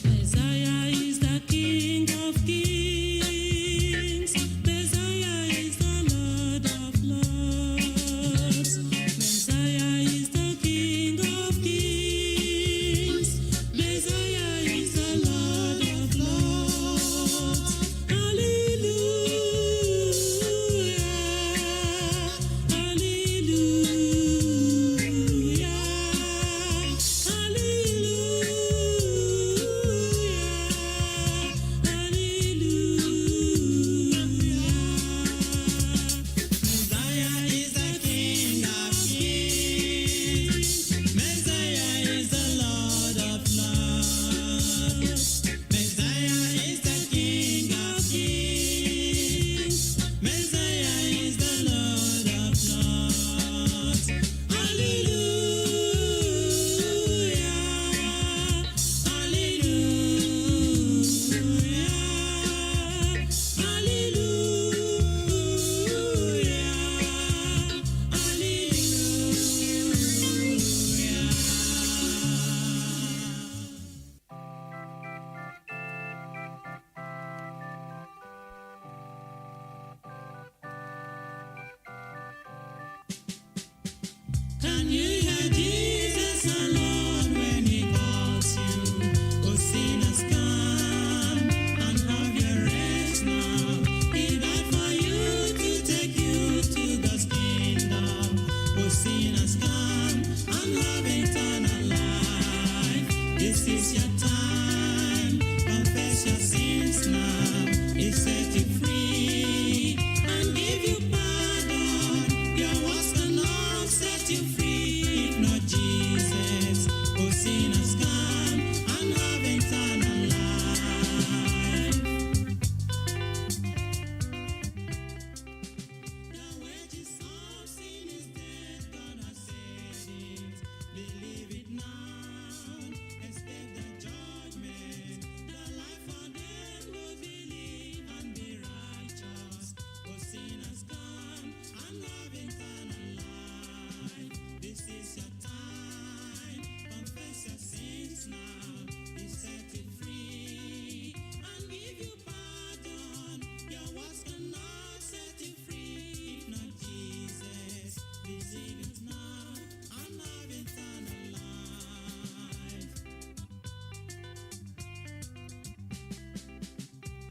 Messiah is the King of Kings. Messiah is the Lord of Lords. Messiah is the King of Kings. Messiah is the Lord of Lords. Hallelujah. Hallelujah. Messiah is the King of Kings. Messiah is the Lord of Lords. Messiah is the King of Kings. Messiah is the Lord of Lords. Hallelujah. Can you hear Jesus alone when He calls you? Oh, sinners, come and have your rest now. He died for you to take you to God's kingdom. Oh, sinners, come and have eternal life. This is your time. Confess your sins now. He set you free and give you pardon. Your words cannot set you free if not Jesus. Oh, sinners, come and have eternal life. The wages of sin is death, God has said it. Believe it now, escape the judgment. The life for them who believe and be righteous. Oh, sinners, come and have eternal life. This is your time. Confess your sins now. He set you free and give you pardon. Your words cannot set you free if not Jesus. Receive it now and have eternal life.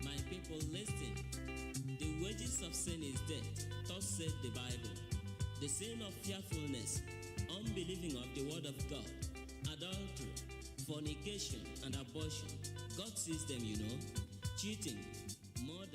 My people, listen. The wages of sin is death, thus said the Bible. The sin of fearfulness, unbelieving of the word of God, adultery, fornication, and abortion. God sees them, cheating, murder,